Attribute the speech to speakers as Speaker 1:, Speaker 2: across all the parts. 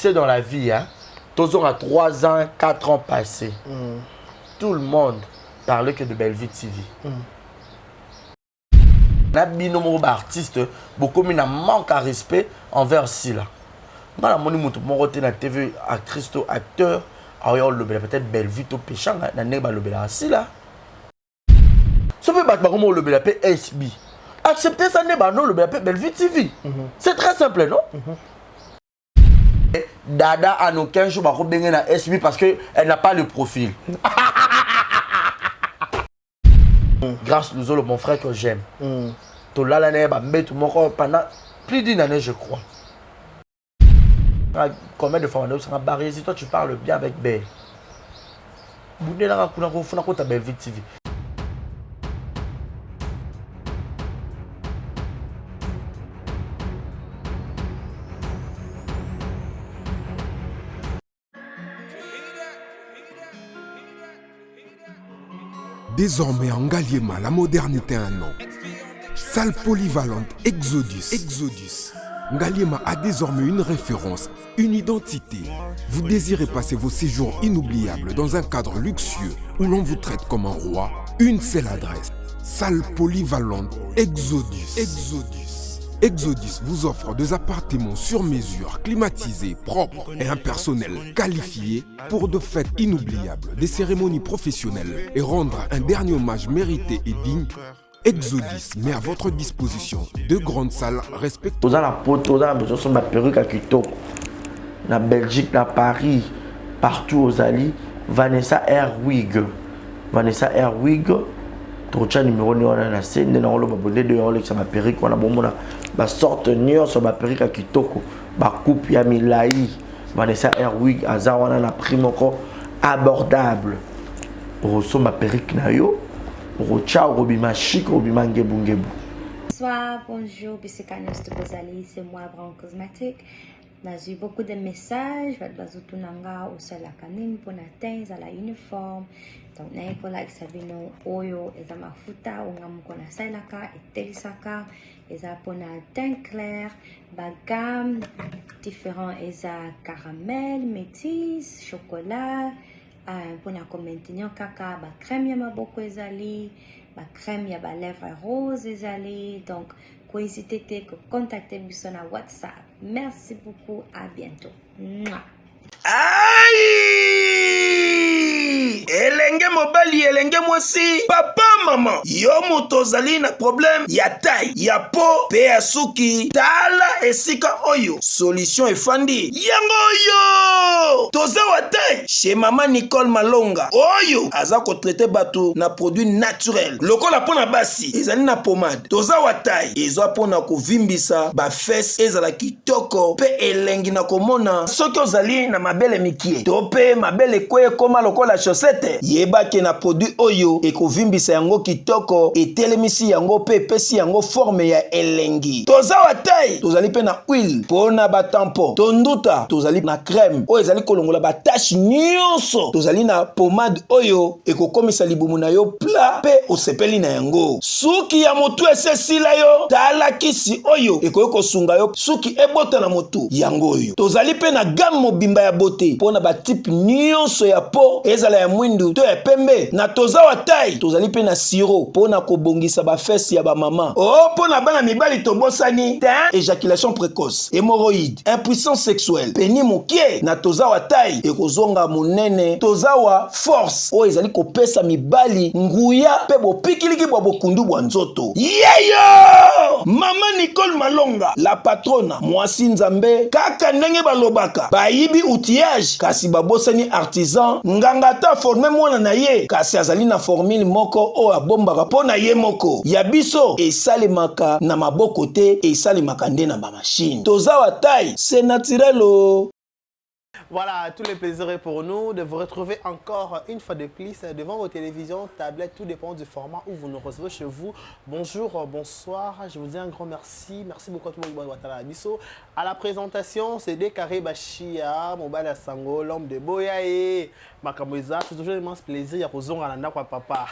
Speaker 1: sais, dans la vie, hein, tous on a 3 ans, 4 ans passés. Tout le monde parlait que de Bellevue TV. Na binomo artiste beaucoup mis un manque à respect envers Sila. Moi la moni mutu mon côté na TV actrice to acteur ayo lobela peut-être Bellevue to péchanga na neba lobela Sila. Ce peut battre comme lobela pe SB. Accepter ça neba non lobela pe Bellevue TV. C'est très simple non? Dada a aucun jour ba ko benga na SB parce que elle n'a pas le profil. Grâce Luzolo, mon frère que j'aime. Tout là, pendant plus d'une année, je crois. Combien de fois on a barré? Si toi tu parles bien avec Belle. Bellevue TV.
Speaker 2: Désormais en Ngaliema, la modernité a un nom. Salle polyvalente Exodus. Ngaliema a désormais une référence, une identité. Vous désirez passer vos séjours inoubliables dans un cadre luxueux où l'on vous traite comme un roi? Une seule adresse. Salle polyvalente Exodus. Exodus vous offre des appartements sur mesure, climatisés, propres et un personnel qualifié pour de fêtes inoubliables, des cérémonies professionnelles et rendre un dernier hommage mérité et digne. Exodus met à votre disposition 2 grandes salles respectueuses.
Speaker 1: Dans la pote, dans la perruque à Kitoko, na Belgique, na Paris, partout aux alliés, Vanessa Airwig. Trocha numéro on a la scène na lo babonde de Rolex ça ma perruque on a bomona ba sorte nior sur ma perruque à Kitoko ba coupe ya milai Vanessa Airwig azawana na prix encore abordable pour so ma perruque na yo pour ciao robima chic robima ngebu.
Speaker 3: Bonsoir, bonjour, Bissekanos de Bozali, c'est moi Brown Cosmétique. J'ai eu beaucoup de messages, je nanga au salakanim pour atteindre la uniforme. Donc, na pour like sabino oyo eza mafuta ongamuko na salaka etelisaka eza pour na teint clair, bagam différents eza caramel, métis, chocolat. Pour na maintenir kaka ba crème ya maboko ezali, ba crème ya ba lèvres rose ezali. Donc, n'hésitez pas à contacter biso na WhatsApp. Merci beaucoup, à bientôt. Mouah.
Speaker 4: Aïe! Elenge mobali, elenge mwasi. Papa, maman. Yo motozali na problème. Ya taille, ya po, pe ya suki. Tala esika oyo. Solution efandi. Yango yo! Toza wa taille. Chez maman Nicole Malonga. Oyo. Aza ko traiter bateau na produit naturel. Lokola pona basi. Ezali na pomade. Toza wa taille. Ezo pona ko vimbisa. Ba fesse ezala kitoko. Pe elengi na komona. Soki ozali na mabele mikie tope mabele kwe koma lokola chaussette yeba ke na produit oyo ekovimbisa yango kitoko etelemisi yango pe pesi yango forme ya elengi toza wa taille tozali pe na huile pona ba tampon tonduta tozali na crème oyo ezali kolongola ba tache nyonso tozali na pomade oyo ekokomisa libumu na yo pla pe osepeli na yango suki ya motu esesila yo tala kisi oyo ekoki kosunga yo suki ebota na motu yango oyo tozali pe na gamme mobimba ya beauté pona ba type nyonso ya po ezala ya mwindu to ya pembe na toza wa taille tozali pe na siro pona kobongisa ba fesse ya ba mama pona bana mibali tobosani teint éjaculation précoce hémorroïde impuissance sexuelle peni mokie na toza wa taille ekozonga monene toza wa force o ezali kopesa mibali nguya pe bopikiliki bwa bokundu bwa nzoto yeyo mama Nicole Malonga la patrona mwasi nzambe kaka ndenge balobaka bayibi outillage kasi babosani artisan nganga ta forme mwana na ye kasi azali na formule moko o abombaka pona ye moko ya biso esalemaka na maboko te esalemaka nde na ba machine toza wa taille c'est naturel o.
Speaker 5: Voilà, tous les plaisirs pour nous de vous retrouver encore une fois de plus devant vos télévisions, tablettes, tout dépend du format où vous nous recevez chez vous. Bonjour, bonsoir, je vous dis un grand merci. Merci beaucoup à tout le monde à la présentation, c'est Décaré Bachia, Mobile Sango, l'homme de Boya et Makamoisa. C'est toujours un immense plaisir à vous en papa.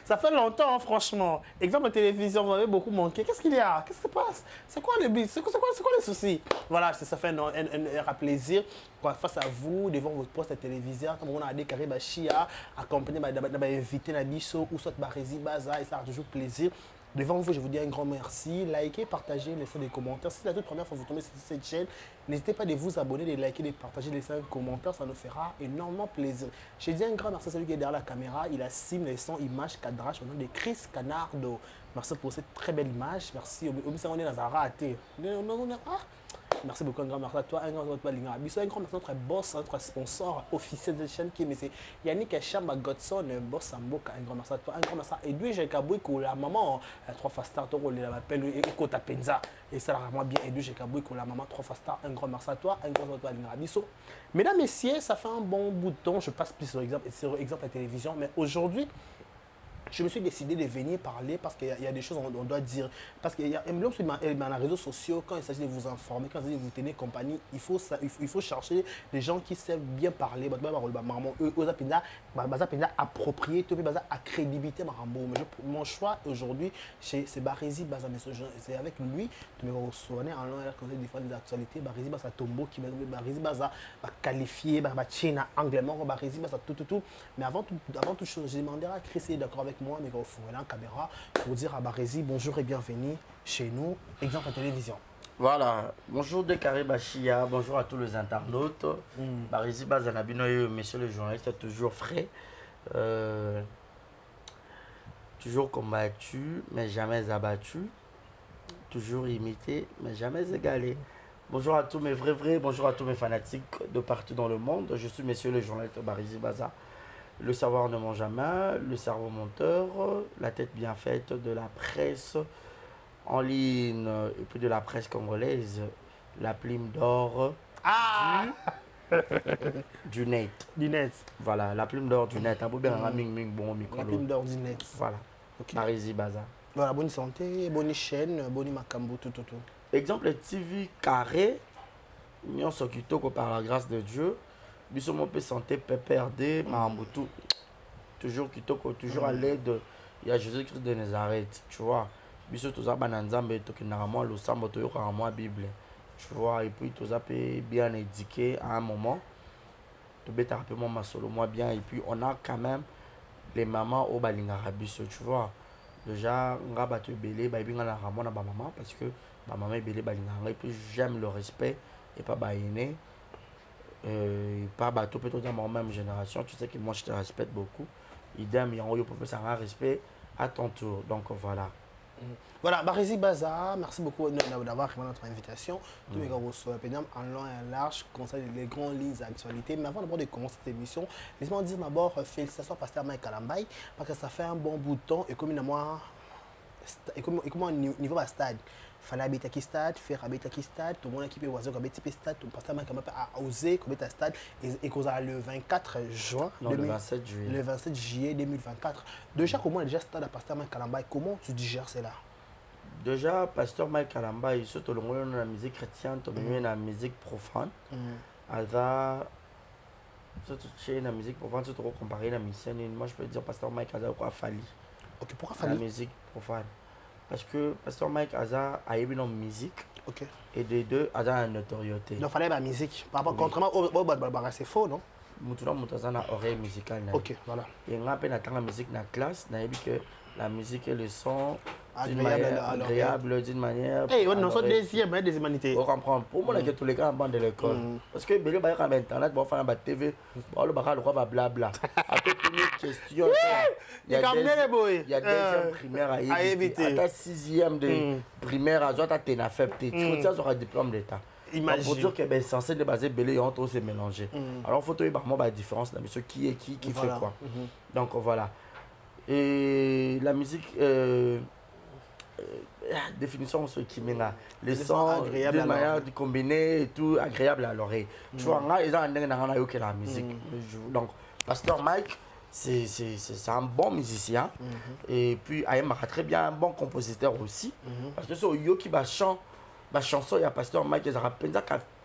Speaker 5: Ça fait longtemps, hein, franchement. Exemple de télévision, vous avez beaucoup manqué. Qu'est-ce qu'il y a? Qu'est-ce qui se passe? C'est quoi le but? C'est quoi les soucis? Voilà, ça fait un plaisir. Face à vous, devant votre poste de télévision, comme on a dit, Kariba Chia, accompagné d'invités Nabiso ou soit Barési Baza, et ça a toujours plaisir. Devant vous, je vous dis un grand merci. Likez, partagez, laissez des commentaires. Si c'est la toute première fois que vous tombez sur cette chaîne, n'hésitez pas de vous abonner, de liker, de partager, de laisser un commentaire. Ça nous fera énormément plaisir. Je dis un grand merci à celui qui est derrière la caméra. Il assume les sons, images, cadrage au nom de Chris Canardo. Merci pour cette très belle image. Merci. On est dans un raté. Merci beaucoup, un grand merci à toi, un grand merci à notre boss, notre sponsor officiel de la chaîne qui est Yannick Echamba Godson, boss Samboka, un grand merci à toi, un grand merci à Edwige Kabouiko, la maman, 3 Fastar, on l'appelle Ekota Penza, et ça vraiment bien, Edwige Kabouiko, la maman, 3 Fastar, un grand merci à toi, un grand merci à toi, mesdames, messieurs, ça fait un bon bout de temps, je passe plus sur exemple à télévision, mais aujourd'hui, je me suis décidé de venir parler parce qu'il y a des choses qu'on doit dire. Parce qu'il y a un sur les réseaux sociaux, quand il s'agit de vous informer, quand il s'agit de vous tenir compagnie, il faut chercher des gens qui savent bien parler. Approprié, à crédibilité. Mon choix aujourd'hui, c'est Barési Baza. C'est avec lui, tu me reçois en allant des actualités. Barési Baza Tombo, Barési Baza qualifié, China, anglais, Barési Baza tout. Mais avant toute chose, je demanderai à Chris d'accord avec moi, mais au fond, là en caméra, pour dire à Barési bonjour et bienvenue chez nous, exemple à télévision.
Speaker 1: Voilà, bonjour de Kariba Chia, bonjour à tous les internautes. Barési Bazanabino, messieurs les journalistes, toujours frais, toujours combattu, mais jamais abattu, toujours imité, mais jamais égalé. Bonjour à tous mes vrais, bonjour à tous mes fanatiques de partout dans le monde. Je suis monsieur le journaliste Barési Baza. Le savoir ne ment jamais, le cerveau menteur, la tête bien faite de la presse en ligne et puis de la presse congolaise, la plume d'or du net.
Speaker 5: Du net.
Speaker 1: Voilà, la plume d'or du net.
Speaker 5: La plume d'or du net.
Speaker 1: Voilà,
Speaker 5: okay.
Speaker 1: Barési Baza.
Speaker 5: Voilà, bonne santé, bonne chaîne, bonne makambo, tout.
Speaker 1: Exemple TV carré, nous sommes par la grâce de Dieu. Biso mon peu santé PPRD Mahambutu toujours kitoko toujours à l'aide il y a Jésus-Christ de Nazareth, tu vois. Biso tous bananzambe to kinaramo le sambo to yokaramo Bible, tu vois, et puis tous bien éduqué à un moment to beta rapidement ma solo moi bien, et puis on a quand même les mamans au balingara biso, tu vois. Déjà ngaba to belé ba binga na ramona ba maman parce que ba maman belé balingara, et puis j'aime le respect et pas baïné. Pas bateau peut-être dans ma même génération, tu sais que moi je te respecte beaucoup, idem il y a un peu ça respect à ton tour, donc voilà.
Speaker 5: Voilà, Barési Baza, merci beaucoup d'avoir répondu à notre invitation. Tous mes gars reçoivent en long et en large, conseil les grandes lignes d'actualité. Mais avant de commencer cette émission, laisse-moi dire d'abord félicitations à Pasteur Mike Kalambay parce que ça fait un bon bout de temps et comme au niveau de stade. Fallait habiter à stade, faire habiter à stade, tout le monde équipe est oiseau, habiter stade, tout le monde a osé, comme à stade, et qu'on a le 24 juin,
Speaker 1: non, le 27 juillet.
Speaker 5: Le 27 juillet 2024. Déjà, comment déjà stade à Pasteur Mike Kalambay, comment tu digères cela?
Speaker 1: Déjà, Pasteur Mike Kalambay, surtout le monde dans la musique chrétienne, tu dans la musique profane. Aza, surtout chez la musique profane, surtout comparé à la mission, moi je peux dire Pasteur Mike Aza quoi Fali.
Speaker 5: Ok, pourquoi Fali?
Speaker 1: La musique profane. Parce que Pasteur Mike Aza a eu une musique,
Speaker 5: okay.
Speaker 1: Et de deux, Aza a une notoriété.
Speaker 5: Donc, il fallait la musique. Par rapport, contrairement au c'est faux, non?
Speaker 1: Moutoula Moutaza a oreille musicale.
Speaker 5: Ok, voilà.
Speaker 1: Et on a peine la musique dans la classe, on a dit que la musique et le son
Speaker 5: agréable
Speaker 1: d'une manière.
Speaker 5: Eh, on a des humanités.
Speaker 1: On comprend. Pour moi, tous les gars en bande de l'école. Parce que Bélé Bayer a internet, on faire un TV, on le barra le roi blabla. À toute une question. Il y a deuxième primaire à éviter. À ta sixième de primaire, à Zoata Tenafep, tu auras un diplôme d'état.
Speaker 5: Imagine.
Speaker 1: Pour dire que ben censé de baser Bélé et on se mélanger. Alors il faut trouver vraiment la différence dans ce qui est qui fait quoi. Donc voilà. Et la musique définition ce qui mène les sons de manière de combiner et tout agréable à l'oreille. Tu vois là ils ont un la musique. Donc Pasteur Mike c'est un bon musicien et puis il est très bien un bon compositeur aussi parce que c'est yo qui va chanson il y a Pasteur Mike qui est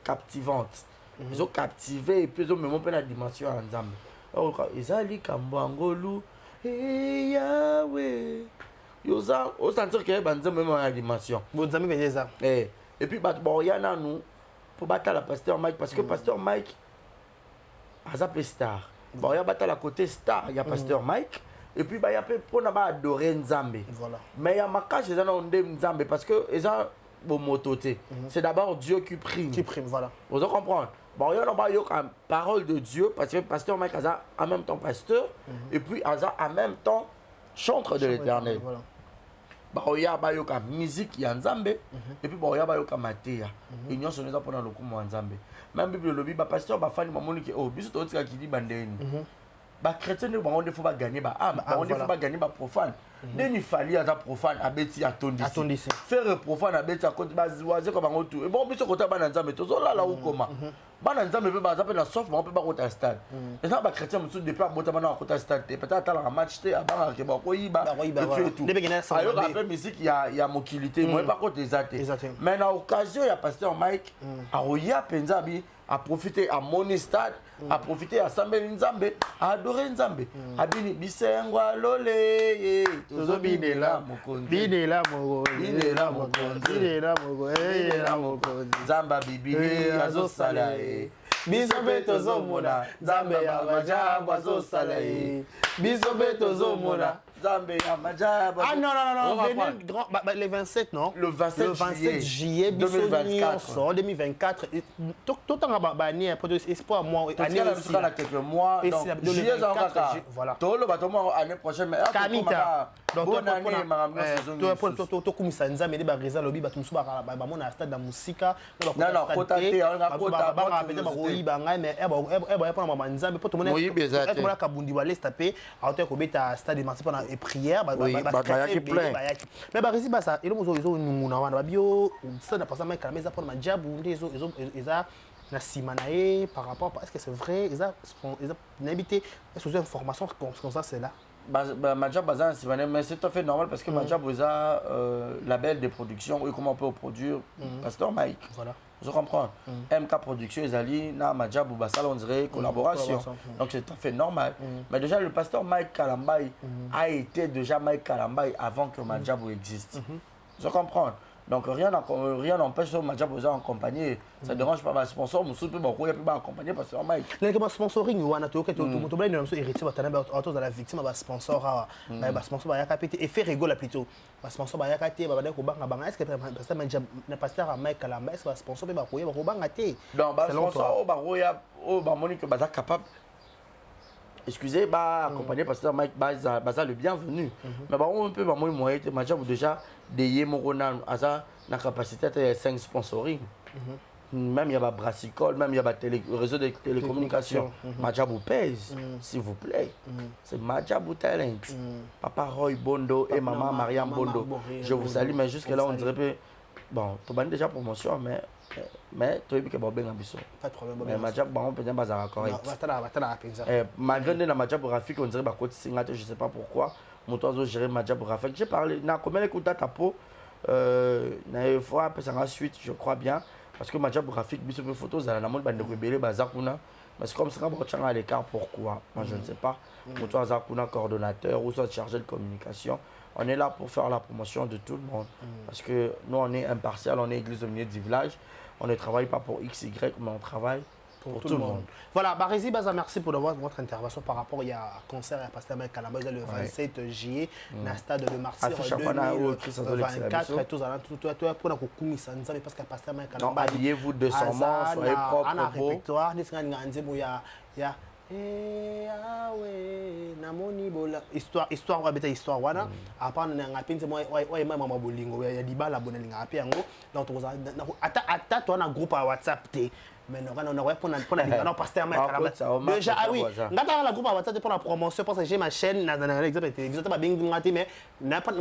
Speaker 1: captivante. Ils ont captivé et puis ils ont même la dimension ensemble. Ils ont dit Kambangolu Hey Yahweh. Yosa, au sentir que ben même en animation.
Speaker 5: Vos amis venaient ça.
Speaker 1: Et puis bon il y en a nous pour battre la pasteur Mike parce que pasteur Mike a zappé star. Bon il y a battre la côté star, il y a pasteur Mike et puis il y a pour na adorer Nzambe.
Speaker 5: Voilà.
Speaker 1: Mais il y a marquage les gens ondé Nzambe parce que ils ont bon mototé. C'est d'abord Dieu qui prime.
Speaker 5: Qui prime, voilà.
Speaker 1: Vous comprenez? Bon, il y a une parole de Dieu parce que pasteur Mike a en même temps pasteur et puis a en même temps chantre de l'Éternel.
Speaker 5: Voilà.
Speaker 1: Bon, il y a une musique qui est Nzambe et puis bon, il y a une matéria. Et nous sommes là pour le coup Nzambe. Même Bible le Bible pasteur ba fani mamoni ki oh biso to tika ki di bandeni. Ba chrétien ne bango faut pas gagner ba âme, bango faut pas gagner ba profane. Deni fali aza profane abeti atondisi. Faire profane abeti akonti ba ziwaze ko bango tout. Et bon biso kota ba Nzambe to zo la la ukoma. Ba Nzambe pe ba za pe na sauf bango pe ba kota stade. Et ça ba chrétien musu depuis abota bana kota stade. Peut-être atala match te abanga ke ba ko yiba. Et tout. Alors après musique il y a mokilité, moi pas côté zate. Mais na occasion il y a pasteur Mike a oya penzabi a profiter à mon stade, à profiter à Sambé Nzambe, à adorer Nzambe. A bini bisengwa lole, tozo binela mokonzi. Binela mokonzi. Binela mokonzi. Binela mokonzi. Binela mokonzi. Nzamba bibili azo sala. Biso be tozo mona, Nzambe ya majabu azo sala. Biso be tozo mona. Zambé,
Speaker 5: ah non, les 27, non?
Speaker 1: Le 27
Speaker 5: juillet 2024. 2024. Tout le temps, espoir, moi,
Speaker 1: année aussi. Quelques mois. Juillet, voilà. Tout le bâtiment, année prochaine.
Speaker 5: Kamita. Donc,
Speaker 1: bonne année, madame.
Speaker 5: Toi, comme ça, Nzambe, les barres, lobby, batum suba, mon stade de musique.
Speaker 1: Non, côté, on a côté.
Speaker 5: Et prière mais barisi basa elo mozo izo numuna wana babio ça n'a pas ça mais quand même ça pour majabu ndezo eza na simanae par rapport est-ce que c'est vrai ils a n'habité est-ce que vous avez information comme ça c'est là
Speaker 1: Majab bazan simanae mais c'est tout à fait normal parce que Majab a label de production et comment on peut produire pasteur Mike
Speaker 5: voilà
Speaker 1: je comprends. MK Production, Ezali, na Majab ou Bassal, on dirait collaboration. Donc c'est tout à fait normal. Mais déjà, le pasteur Mike Kalambay a été déjà Mike Kalambay avant que Majab existe. Je comprends. Donc rien n'empêche Majab aux accompagner. Ça ne dérange pas les sponsors, mais surtout beaucoup il peut pas accompagner parce que Mike.
Speaker 5: Les sponsoring ou anato que tout monde nous héritier autour de la victime va sponsor sponsor va capter et faire rigoler plutôt. Va sponsor va capter va dire ko banga banga est-ce que pasteur Majab ne pasteur Mike Kalamba est-ce que va sponsor va ko banga té.
Speaker 1: Donc sponsor au baroya au ba monique ba capable excusez accompagner pasteur Mike baza le bienvenu mais on peut moi moyen Majab déjà des morona asa na capacité de 5 sponsoring même il y a brassicole même il y a réseau de télécommunications Majab pèse s'il vous plaît c'est Majab Talent papa Roy Bondo et maman Mariam Bondo je vous salue mais jusque là on dirait peu bon tu as déjà promotion mais tu as vu que Bob Bengabiso
Speaker 5: pas de problème
Speaker 1: mais Majab on peut dire bazar correct malgré na Majab Rafik on dirait ba côté Singate je sais pas pourquoi mon toiseau gérer Majab Rafik j'ai parlé na combien écoute ta peau na fois après ça ensuite je crois bien parce que Majab Rafik biso pe photos dans la mode bande rebelle bazakuna mais c'est comme ça qu'on tient à l'écart pourquoi moi je ne sais pas mon toiseau zakuna coordonnateur ou soit chargé de communication on est là pour faire la promotion de tout le monde parce que nous on est impartial on est église au milieu du village on ne travaille pas pour XY mais on travaille pour tout le monde.
Speaker 5: Voilà, Barisi Baza, merci pour votre intervention par rapport à un concert à Pasteur Mike Kalamba le 27 juillet dans le stade de Marseille 2024 toi pour la kokumi sanza parce que Pasteur Mike Kalamba
Speaker 1: habillez-vous décemment soyez propre
Speaker 5: répertoire ya namoni bola histoire wa beta histoire wana apana na ngapinze moi mama bolingo ya dibala bonalinga ape yango donc ata toi na groupe à WhatsApp te mais non pour la pasteur Mike Kalamba déjà ah oui ngata la groupe à WhatsApp pour la promotion parce que j'ai ma chaîne dans l'exemple télévision pas bien ngati mais na fa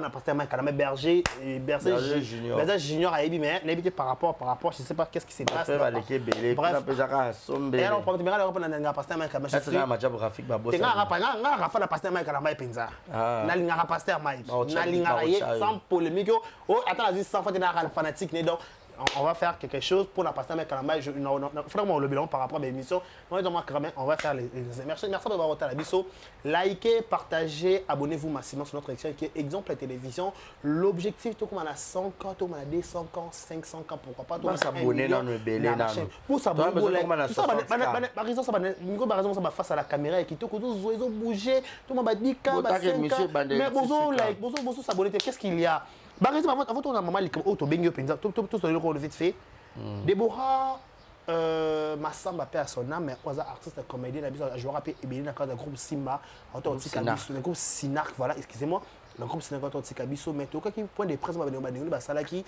Speaker 5: na pasteur Mike Kalamba berger junior a mais n'habité par rapport je sais pas qu'est-ce qui s'est passé
Speaker 1: bref
Speaker 5: et alors problème ngara pasteur Mike Kalamba
Speaker 1: c'est ça Majab Rafik babo
Speaker 5: ngara fa na pasteur Mike Kalamba penza na lingara pasteur Mike na lingara sans polémique oh attends vas-y sans fois na fanatique né donc on va faire quelque chose pour la passer à Kalamba. Il faudra le bilan par rapport à l'émission. On va faire les merci d'avoir voté à la biso. Likez, partagez, abonnez-vous massivement sur notre émission qui est Exemple la télévision. L'objectif, tout comme on a 100 ans, tout comme on a 200 ans, 500 ans, pourquoi pas.
Speaker 1: Pour s'abonner dans le belé.
Speaker 5: Pour s'abonner, par exemple, ça va face à la caméra et qui tout bouger, tout le monde va dire mais bonjour s'abonner, qu'est-ce qu'il y a? Par exemple, avant ton maman, tout vite fait. Déborah Massamba paix à son âme, mais aux artistes comédien, je me rappelle, il y a un groupe Simba, un groupe Sinark, voilà, excusez-moi. Le groupe Sinark, mais tout cas qui point de presse, qui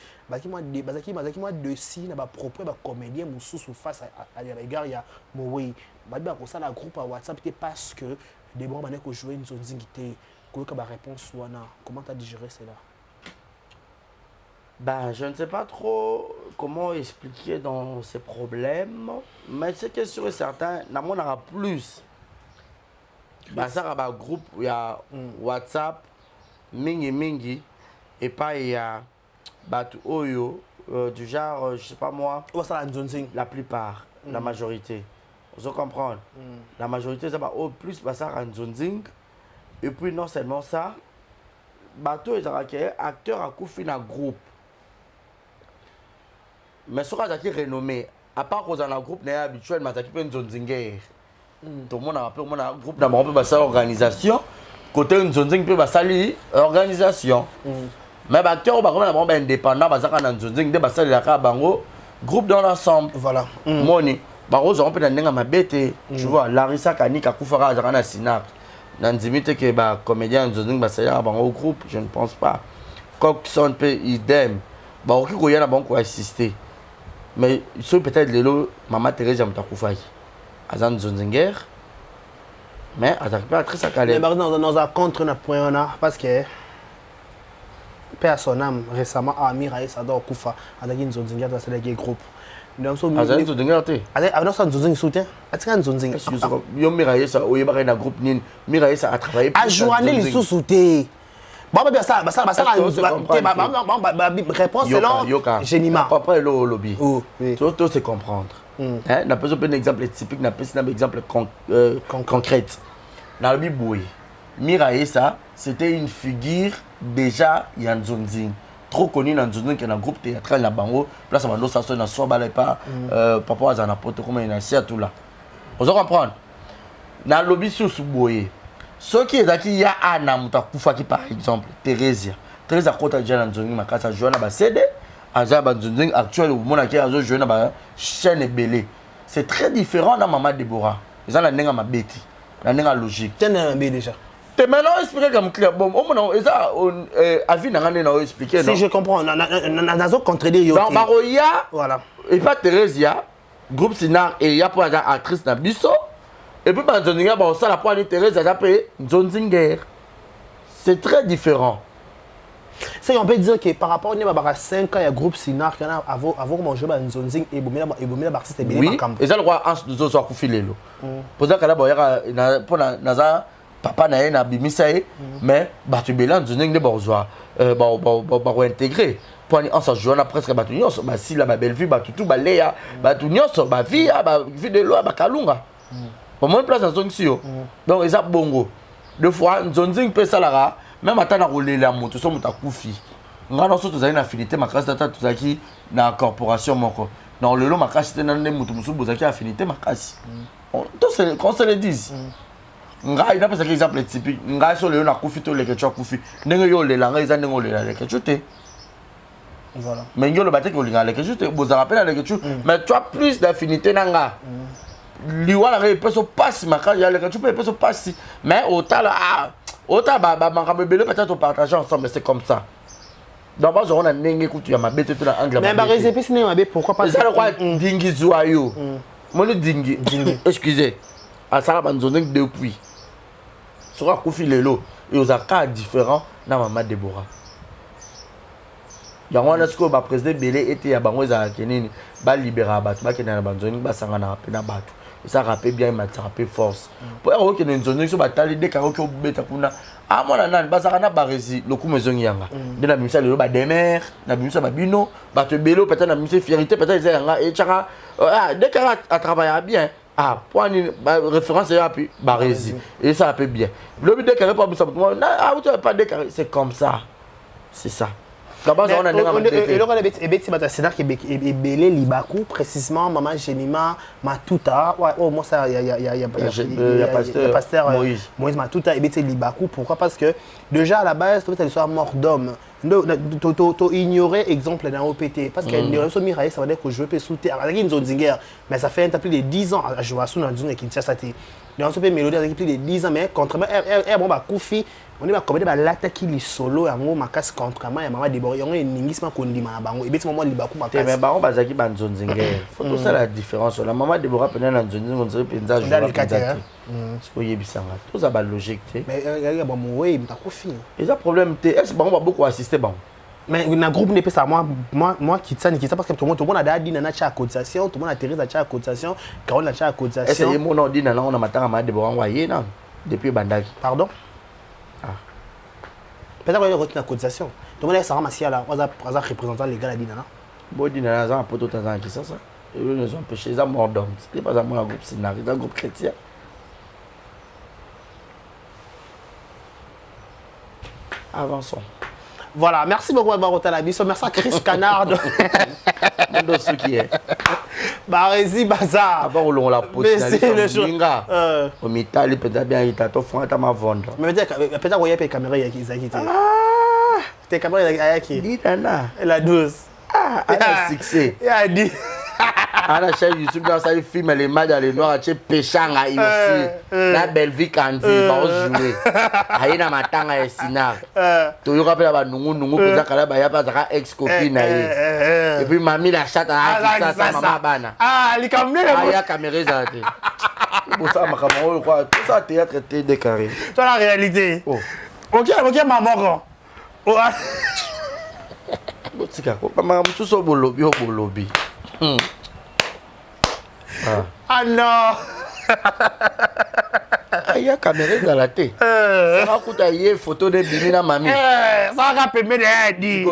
Speaker 5: de propre comédien, sous face à l'égard, il y a Moui. Ça, le groupe à WhatsApp, parce que Déborah Manek a joué une zone zingité. Réponse, comment tu as digéré cela?
Speaker 1: Ben, je ne sais pas trop comment expliquer dans ces problèmes, mais ce qui est sûr et certain, on aura plus. Ben, ça a un groupe, il y a WhatsApp, Mingi, et pas il y a Batu Oyo, du genre, je sais pas moi, la plupart, la majorité. Vous comprenez? La majorité, ça va au plus, ça a un zonzing. Et puis non seulement ça, bateau est acteur à Koufi dans le groupe. Mais ce qui est renommé, à part qu'on a un groupe habituel, mais ça qui peut une zone zinguer. Tout le monde a un groupe dans l'organisation. Côté une zone zinguer, peut salir organisation. Mais acteur on va comme indépendant, parce qu'on a une zone zinguer, parce que groupe dans l'ensemble. Voilà. Moni, baro on peut dans ma bête, tu vois, Larissa Kanika Koufara dans un Sinak. Dans limite que les comédiens au groupe, je ne pense pas. Coxon peut idem. Il y a bon assister. Mais peut-être les lots, Maman Thérèse Mtakoufaï. Azan Zonzinger. Mais à très calé.
Speaker 5: Mais dans un contre un point parce que Père son âme récemment Amir Aïs Ador Koufa Azan Zonzinger dans ce groupe.
Speaker 1: Azan Zonzinger te.
Speaker 5: Azan Zonzinger soutien. Azan Zonzinger.
Speaker 1: Yo Miraïs ça au yeba na groupe nin. Miraïs a travaillé.
Speaker 5: A journée les sous-souté. Bon bien ça réponse selon Genima.
Speaker 1: Papa est au lobby. Tout c'est comprendre. Hein, n'a pas un exemple typique, n'a pas un exemple concret. Dans le Biboui, Miraïsa, c'était une figure déjà Yanzonzing. Trop connu dans Yanzonzing qui est un groupe théâtral là bango. Là ça va nous ça dans soit balai pas papa a un pote comme il a tout là. Vous comprenez? Dans le lobby sur Souboye. Ce qui est là il y a Anna Mutakufa qui par exemple Thérèse Kota déjà dans Yanzonzing ma casa joie na CD. Azaba Yanzonzing actuel au monde qui a joué na ba chaîne belé. C'est très différent dans Maman Déborah. Ils ont la nenga ma bêti. La nenga logique.
Speaker 5: Tu as déjà.
Speaker 1: Tu maintenant expliqué comme clair. Bon, on avis n'a expliqué.
Speaker 5: Si je comprends, on contredire.
Speaker 1: Dans Baroya,
Speaker 5: voilà.
Speaker 1: Et pas Thérèsia, groupe Sinar et il y a pas actrice na biso. Et puis dans Zonzinger, bon ça la pointe Thérèse a appelé Zonzinger. C'est très différent.
Speaker 5: C'est on peut dire que par rapport à 5 ans il y a groupe Sinar qui avant comment jouer dans Zonzing et Boumila Barsi c'était bien
Speaker 1: camp. Et ça le roi Hans de Zozo Koufilé lo. Pour ça que là pour naza papa na na bimisae mais batu belan Zonzing de bourgeois ba intégrer pour en ça jouer na presque batu nyos ba si la ba belle vue batu tout ba leya batu nyos ba via ba vie de loi ba kalunga. Pour moi place dans Zonzing donc ils a bongo. Deux fois Zonzing peut salara même à la roulé la moto, so muta koufi. Nga no so to zali na affinité makasi tata to zaki na corporation moko. Non le lo makasi te na ne mutu musu bozaki affinité makasi. To c'est qu'on se le dise. Nga ina pesa exemple typique. Nga so le na koufi to le kecho koufi. Ndenge yo le la nga iza ndenge le la le kecho te.
Speaker 5: Voilà.
Speaker 1: Mais yo le baté ko linga le kecho te boza rappel le kecho. Mais tu as plus d'affinité nanga. Liwa la peut se passer makasi ya le kecho peut se passer. Mais au tal autant peut-être on partage ensemble, mais c'est comme ça. D'abord, on a n'engé écoute ya mabete tout dans angle.
Speaker 5: Mais bah réserver ciné mabé pourquoi pas?
Speaker 1: Ça le quoi dingi zoayo. Mon dingi. Excusez. À ça la zone depuis. Sera Koufi lelo et aux cas différents dans Maman Déborah. Ya on a ce que ba président Belé était ya bango za kenini ba libérer batu ba kenana banzoni ba sangana pena batu. ça rappelle bien ma rappelle force pour avoir que nous zone sur batali dès qu'on que beta kuna ah moi nan bazaka na barezi le coup maison yanga de la misa le ba demer na misa ba bino ba te belo peut-être na misa fierté peut-être yanga et chaka dès qu'on a travaillé bien ah point référence et puis barezi et ça rappelle bien le but dès qu'on pas ça ah tu pas dès c'est comme ça c'est ça. D'abord, on a
Speaker 5: belé libaku précisément maman Jenima Matuta oh moi ça il y a pasteur Moïse Matuta et libaku pourquoi parce que déjà à la base tu soit mort d'homme to ignorer exemple dans OPT parce que les réseaux miraillés ça veut dire que je peux sous terre avec une zone zinger mais ça fait un peu plus de 10 ans à jouer sous dans zone qui tient ça té dans ce pays mélodie avec plus de 10 ans mais contrairement bon bah Koufi on est comme des l'attaque les solo ya ngo makasi contrairement ya mama débord yon ningisma kondima na bango et bien moment libaku makasi
Speaker 1: mais bango bazaki ban zone zinger faut tout ça la différence la maman débora pena na zone zinger on dirait penza je vois penza c'est pour yebisanga tout ça ba logique té
Speaker 5: mais il y a bon ouais mais Koufi
Speaker 1: et ça problème té est-ce bango va beaucoup assister bango
Speaker 5: mais na groupe n'est pas ça moi qui ça parce que tout le monde a dit na cha cotisation tout le monde a Thérèse a cha cotisation Carole a cha cotisation
Speaker 1: est-ce que mon dit na on a matanga ma débora envoyé na depuis bandaki
Speaker 5: pardon peut-être qu'il y a une cotisation. Tout le monde est sans ramasser là. On a représentant légal à Dinana.
Speaker 1: Bon, Dinana, ça a un peu de temps qui ça. Ils nous ont empêché, ils ont mort d'homme. C'est pas un groupe scénario, c'est un groupe chrétien. Avançons.
Speaker 5: Voilà, merci beaucoup à Barotalabi. Merci à Chris Canard.
Speaker 1: De ce qui est.
Speaker 5: Barezi Bazar.
Speaker 1: Avant, on l'a posé.
Speaker 5: C'est le jour.
Speaker 1: Au Mitali, peut-être bien, il t'a tout fait à ma vendre.
Speaker 5: Mais peut-être qu'il y a des caméras qui ont quitté. Tes caméras qui ont quitté. La 12.
Speaker 1: Ah, elle a succès.
Speaker 5: Elle a dit.
Speaker 1: À la chaîne YouTube, dans sa film, les mains dans les noirs, tu péchant aussi. La belle vie Kandi, va jouer. Aïe, na matanga et sinar. Tu y rappelles la nungu, pour ça, qu'il y a pas ex-copine. Et puis, mamie, la chatte, ça, maman, bana.
Speaker 5: Ah, les caméras.
Speaker 1: Ah, il y a caméra, ça. Pour ça, ma caméra, quoi. Tout ça, théâtre était décarré.
Speaker 5: C'est la réalité. Ok, maman. Oh, ah.
Speaker 1: C'est quoi? Maman, tout ça, au lobby.
Speaker 5: Ah non!
Speaker 1: Il y a caméra dans la tête. Ça va coûter une photo de Bimina Mami.
Speaker 5: Ça va permettre de dire.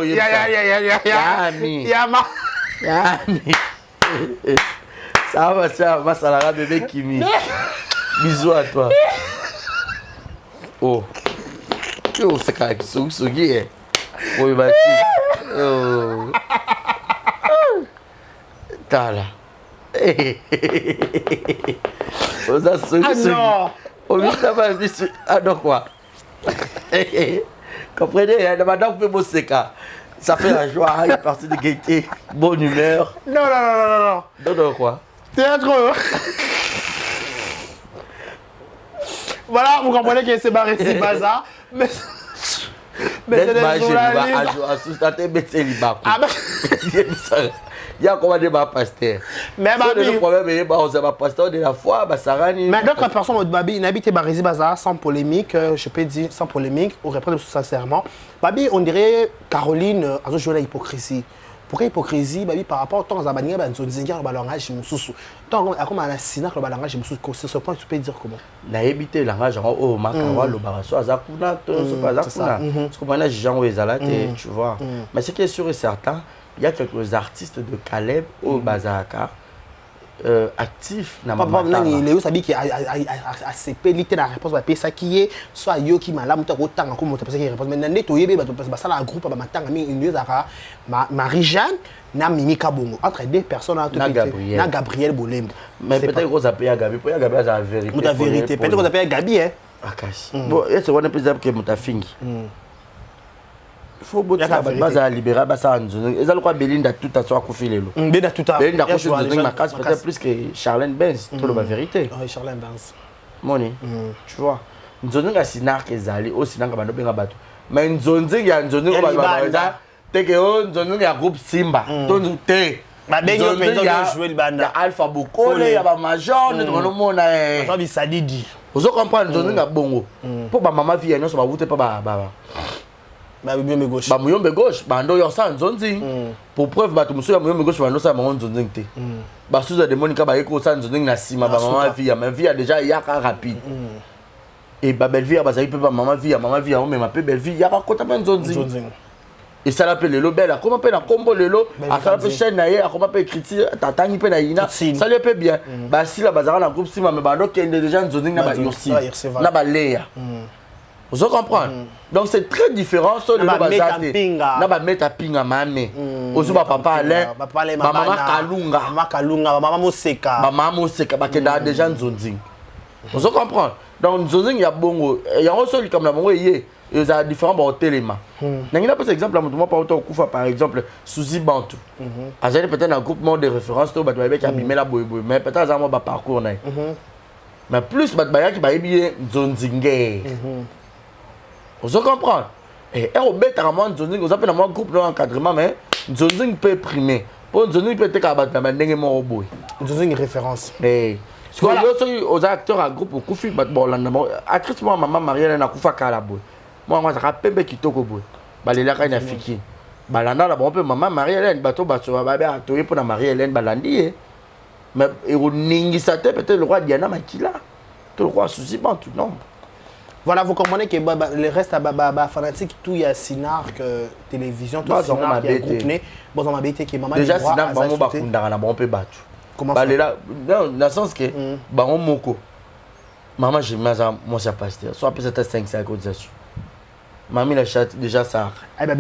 Speaker 1: Ça va, ça va, ça bébé Kimi. Bisous à toi. Oh. Oh, c'est quand même Sougi. Oh, il va oh. T'as là. Ah non! Ah non quoi? Comprenez, madame peut bosser car ça fait la joie, une partie de gaieté, bonne humeur.
Speaker 5: Non.
Speaker 1: Non quoi?
Speaker 5: Théâtre. Voilà, vous comprenez que c'est barré si bazar, mais c'est des journalistes.
Speaker 1: Il y a comment des pasteur.
Speaker 5: Mais
Speaker 1: le problème est que pasteur de la foi,
Speaker 5: mais d'autres personnes au Babi n'habitent Barési Bazar sans polémique, je peux dire sans polémique, ou répondre sincèrement. Babi, on dirait Caroline a joué la hypocrisie. Pourquoi hypocrisie Babi par rapport au temps à Bania, ben Zonzinga le langage mususu. Tant comme un assassinac le langage mususu, c'est ce point tu peux dire comment?
Speaker 1: Na éviter le langage oh makawa le baraso azakuna to c'est pas azakuna. Parce que maintenant gens ezalate tu vois. Mais ce qui est sûr et certain, il y a quelques artistes de Caleb au Bazaka actifs
Speaker 5: na mama. Léo sabi qui a CP lité la réponse ba pesa qui est soit yo qui malamu to tanga ko moto pesa qui réponse mais ndé to yebe ba to pesa la groupe ba matanga mi une zaka Marie-Jeanne na Mimi Kabongo entre deux personnes na Gabriel Bolembo.
Speaker 1: Mais peut-être qu'on s'appelle à Gabi, pour Gabi la vérité.
Speaker 5: La vérité, peut-être qu'on s'appelle Gabi hein.
Speaker 1: Akashi. Bon, c'est un peu que mutafingi. Il faut botser la base à libérer ça en zone. Et ça le quoi Belinda tout à soi couper les lots.
Speaker 5: Belinda tout à.
Speaker 1: Belinda couper zone ma casse peut-être plus que Charlène Benz, tout la vérité.
Speaker 5: Oui, Charlène Benz.
Speaker 1: Moni. Tu vois. Zone ga sinar ke zali, o sinar ka bando benga bato. Mais une zone ya une zone ko ba te ke on zone ya groupe Simba. Ton te.
Speaker 5: Ba benyo penzo jouer le banda.
Speaker 1: Alpha Bokole ya ba major, ne tono mona eh.
Speaker 5: Jean Bisadidi.
Speaker 1: Vous comprenez zone ga bongo. Pour ba maman vie no so ba bute pa ba.
Speaker 5: Ba muyombe gauche.
Speaker 1: Ba muyombe gauche, ba ndo yo sa nzonzi. Pour preuve ba tumuso ya muyombe gauche ba ndo sa mongo nzonzi te. basuza de monika ba yeko sa nzongi na sima ba maman vie ma vie déjà yaka rapide et ba belle vie ba za pe ba maman vie on me ma pe belle vie yaka kota pa nzonzi et ça l'appelle le belle comment pe na combo lelo akala pe chaîne na ye akoma pe écriture tatangi pe na ina ça lui peut bien ba si la bazara na groupe sima me ba donc déjà nzonzi na ba yosi na ba leya vous comprenez donc c'est très différent sur le bazate na ba meta pinga mame ozo ba papa Alain ba maman Kalunga
Speaker 5: maman Moseka
Speaker 1: ba kenda déjà nzonzi vous comprenez donc nzonzi ya bongo ya oso likam na bongo yé et ça différent ba hotelema nangina par exemple la mouvement pas kufa par exemple Suzy Bantu azali peut-être un groupement de référence to ba ba ki abimela boy mais peut-être azama ba parcours na mais plus ba ya ki ba yebi nzonzinge vous comprenez et au bête à moi nzonzinge vous appelez moi groupe d'encadrement mais nzonzinge peut primer pour nzonzinge peut être ka ba ndenge mo boy
Speaker 5: nzonzinge référence
Speaker 1: parce que yo aux acteurs à groupe kufi ba bolanda actrice moi maman Marielle na kufa kala boy moi ça pembe kitoko boy balela ka na fiki balanda la bon peu maman Marie-Hélène bato ba ba atoye pour na Marie-Hélène balandi mais eroningisa te peut-être le roi Diana Makila tout le roi Suzy Bantu non
Speaker 5: voilà vous comprenez que le reste fanatique tout il y a Sinark télévision tout Sinark il y a groupe né bon on m'a bêté que maman
Speaker 1: déjà Sinark ba mo ba kundanga na bon peu batu comment balela non dans le sens que ba on moko maman j'ai mis ça moi ça pasteur soit peut-être 5 cotisation Mamie la chatte déjà ça.
Speaker 5: Ah bah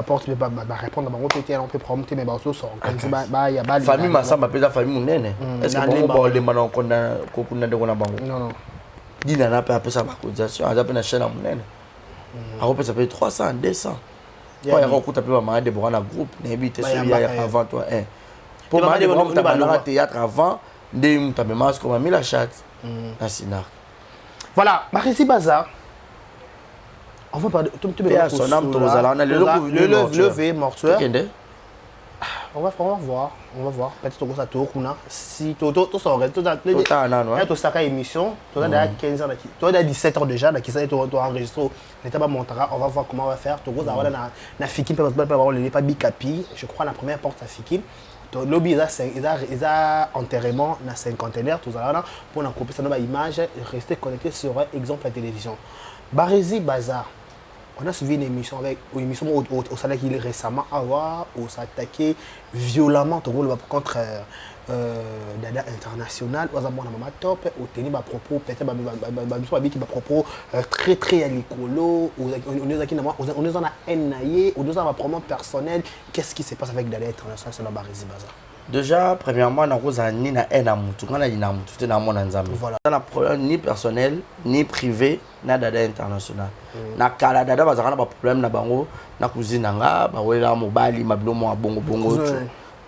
Speaker 5: porte mais bah répondre bah on peut prompter mais bah on sort comme ça bah il y a pas
Speaker 1: famille ma ça m'appelle la famille monene. Est-ce que bon les manon qu'on a de bango. Non. Dina na pas ça ma cotisation, ça peut na chaîne monene. A repère ça peut 300 200. Toi il recoute appeler maman de bon na groupe, n'habite celui avant toi hein. Pour maman de bon ta théâtre avant de mu tabe mas comme Mamie la chatte. Na Sinark.
Speaker 5: Voilà, Barisi Bazar. On va parler
Speaker 1: son âme le
Speaker 5: lever mortuaire. On va voir. Peut-être que ça tourne si tout ça aurait tout ça émission, tu as 15 ans tu as 17 ans déjà qui ça tu enregistré l'état pas montera, on va voir comment on va faire. Tu as na Fikim pas Bikapi, je crois la première porte à Fikim. Lobby ils a enterrement na cinquantenaire tout ça pour na couper ça dans image rester connecté sur exemple la télévision. Barisi Bazar. On a suivi une émission avec une émission au salaire qu'il est récemment avoir où s'attaquer violemment contre Dada International aux amours maman top au tenir ma propos peut-être ma propos très très écolo on est en haine on est en promo personnel qu'est-ce qui se passe avec Dada International sur la Barisi Bazar.
Speaker 1: Déjà, premièrement, na koza ni na ena mutu, kana ina mutu te na mona nzambe. Voilà. Na problème ni personnel, ni privé, na Dada International. Na kala Dada bazaka na ba problème na bango, na cousine nga, ba wela mobali, mabilo mo bongo bongo.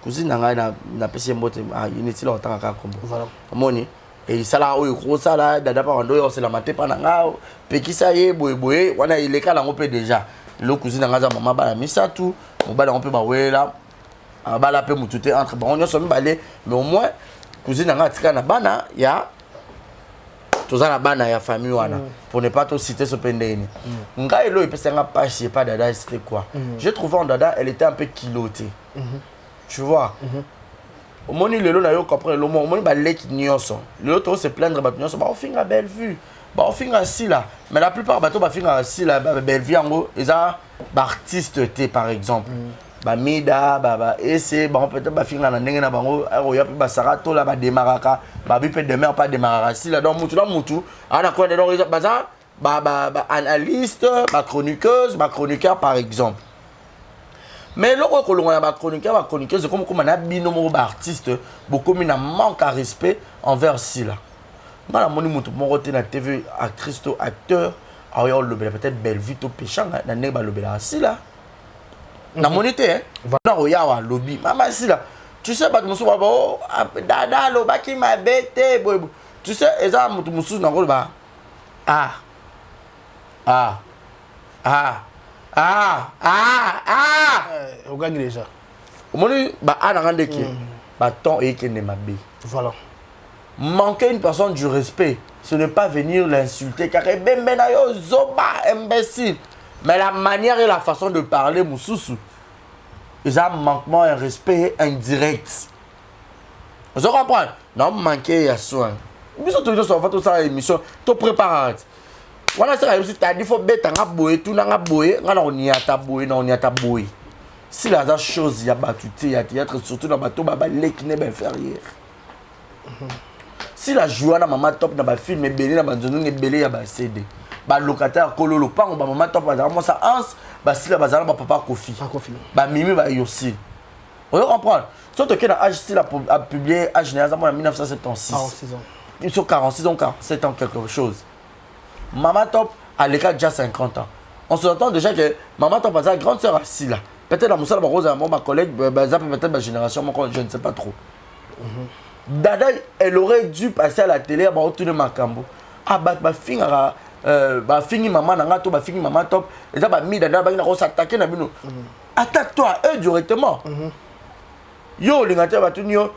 Speaker 1: Cousine nga na pesi mbote, initi la otanga ka kombo. Voilà. Moni et sala oyo ko sala Dada pa ndo yo c'est la maté pa na nga, pekisa ye boye wana ileka la ngope déjà. Le cousine nga za mama ba la misa tout, mobali on peut ba wela. Bala pe mutute entre bon on sommes balé mais au moins cousine nga tika na bana ya toza na bana ya famille wana pour ne pas te citer ce pendeni nga elo epesa nga page pas Dada c'était quoi j'ai trouvé en Dada elle était un peu kilotée tu vois au moni lelo na yo comprendre le moni ba leki nyonso lelo to se plaindre ba nyonso ba on finga belle vue ba on finga si là mais la plupart bato ba finga si là belle vue ngo eza ba artiste té par exemple ba mida ba essayer ba peut-être ba finga na ndenge na bango ya pe ba sarato la ba démaraka ba bi peut demain pas démaraka si là donc mutu ana quoi donc ba analyste ba chroniqueuse ba chroniqueur par exemple mais loko kolonga ba chroniqueur ba chroniqueuse comme na bino mo ba artiste beaucoup na manque à respect envers si là ngala moni mutu mo te na TV actrice to acteur ayo le peut-être belle vie to péchanga na ndenge ba lobela si là na monité hein voilà oyawa lobby mama si là tu sais pas musu ba Dada lo ba ki ma bête boy tu sais eza mutu musu na ba
Speaker 5: on gagne déjà
Speaker 1: moni ba ana ngandeki ba ton et qui ne mabe
Speaker 5: voilà
Speaker 1: manquer une personne du respect ce n'est pas venir l'insulter car bembe na yo zoba imbécile. Mais la manière et la façon de parler, Moussoussou, ils ont un manquement, un respect indirect. Vous comprenez? Non, manqué à soin. Mais surtout, nous sommes fait ça émission, tu prépares. Voilà, c'est aussi, t'as dit, il faut bêter un boy, tout un boy, on y a ta boy, on y a ta boy. Si la chose, il y a battu, il y a théâtre, surtout dans le bateau, il y a inférieur. Si la joie dans maman top dans le film, il y a des gens qui belé ya CD. Ba locataire kololo pa ba maman top bazala moi ça ans ba si la bazala ba papa Kofi. Ba mimi ba yosi. Vous comprenez? Surtout que dans âge style a publié âge général en 1976.
Speaker 5: 46 ans.
Speaker 1: Ils sont 46 ans, 47 ans quelque chose. Maman top a l'écart déjà 50 ans. On se entend déjà que maman top a sa grande sœur assise là. Peut-être la Moussa Rose ma collègue peut-être ma génération je ne sais pas trop. Dada, elle aurait dû passer à la télé à retourner Makambo. Ah, bah, fini maman, bah, fini maman top. Et ça, bah, mis Dada, bah, il s'attaquer, attaque-toi à eux directement. Yo, les gars, bah, tout yo,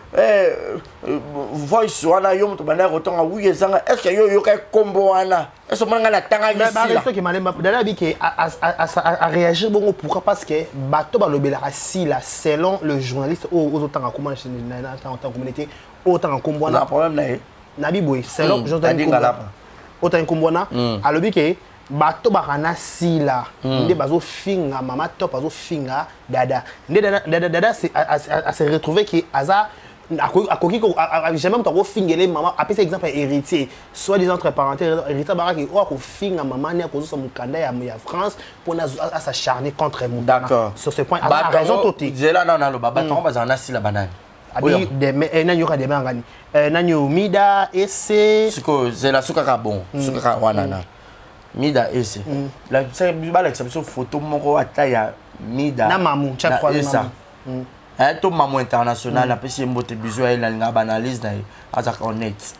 Speaker 1: voice, wana, yo, tu vas retourner à oui, est-ce que yo, yo, combo, wana? Est-ce que la tanga ici?
Speaker 5: C'est qui m'a dit, Dada, qui a réagi beaucoup. Pourquoi? Parce que, bateau, bah, le Bélarassi, là, selon le journaliste, aux autant en communauté, autant en combo,
Speaker 1: on a un problème,
Speaker 5: Nabi Boy, selon autant en combo, à l'objet que, bateau, bah, on a si là, des bateaux finga, maman top, bateau finga, Dada. Dada, c'est retrouvé qui, hasard, jamais tu fingé maman après cet exemple héritier soit disant entre parenthèses héritier baraki ou ko finga maman ne ko so mon candidat ya France pour à s'acharner contre moi.
Speaker 1: D'accord.
Speaker 5: Sur ce point à raison toti.
Speaker 1: Zela non non le baba ton ba na si la banane.
Speaker 5: Abi de na nyoka de ngani. Na nyo mida ese
Speaker 1: siko zela suka ka bon suka ka wanana. Mida ese. La c'est ba l'exception photo moko ataya mida.
Speaker 5: Na mamu cha croire mamu.
Speaker 1: Tout maman international, la PC mbote bisou elle a banalise na azak honnête.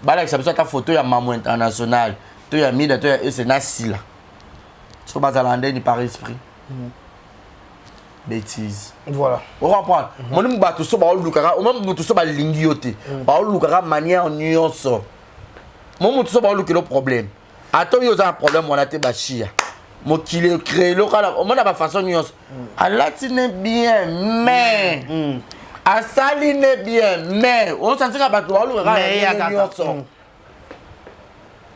Speaker 1: Ba la ça ta photo ya maman international, to ya mida to ya c'est na sila. So bazalande ni par esprit. Bêtise.
Speaker 5: Voilà.
Speaker 1: On comprend. Mon mba to so ba lukara, o même to so ba lingiote. Ba lukara manière nuance. Mon to so ba lukelo problème. Ato yo za problème on a te bachia. Mon qu'il est créé local, on a pas façon nuance. À latine bien, mais à saline bien, mais on s'en tire à battre.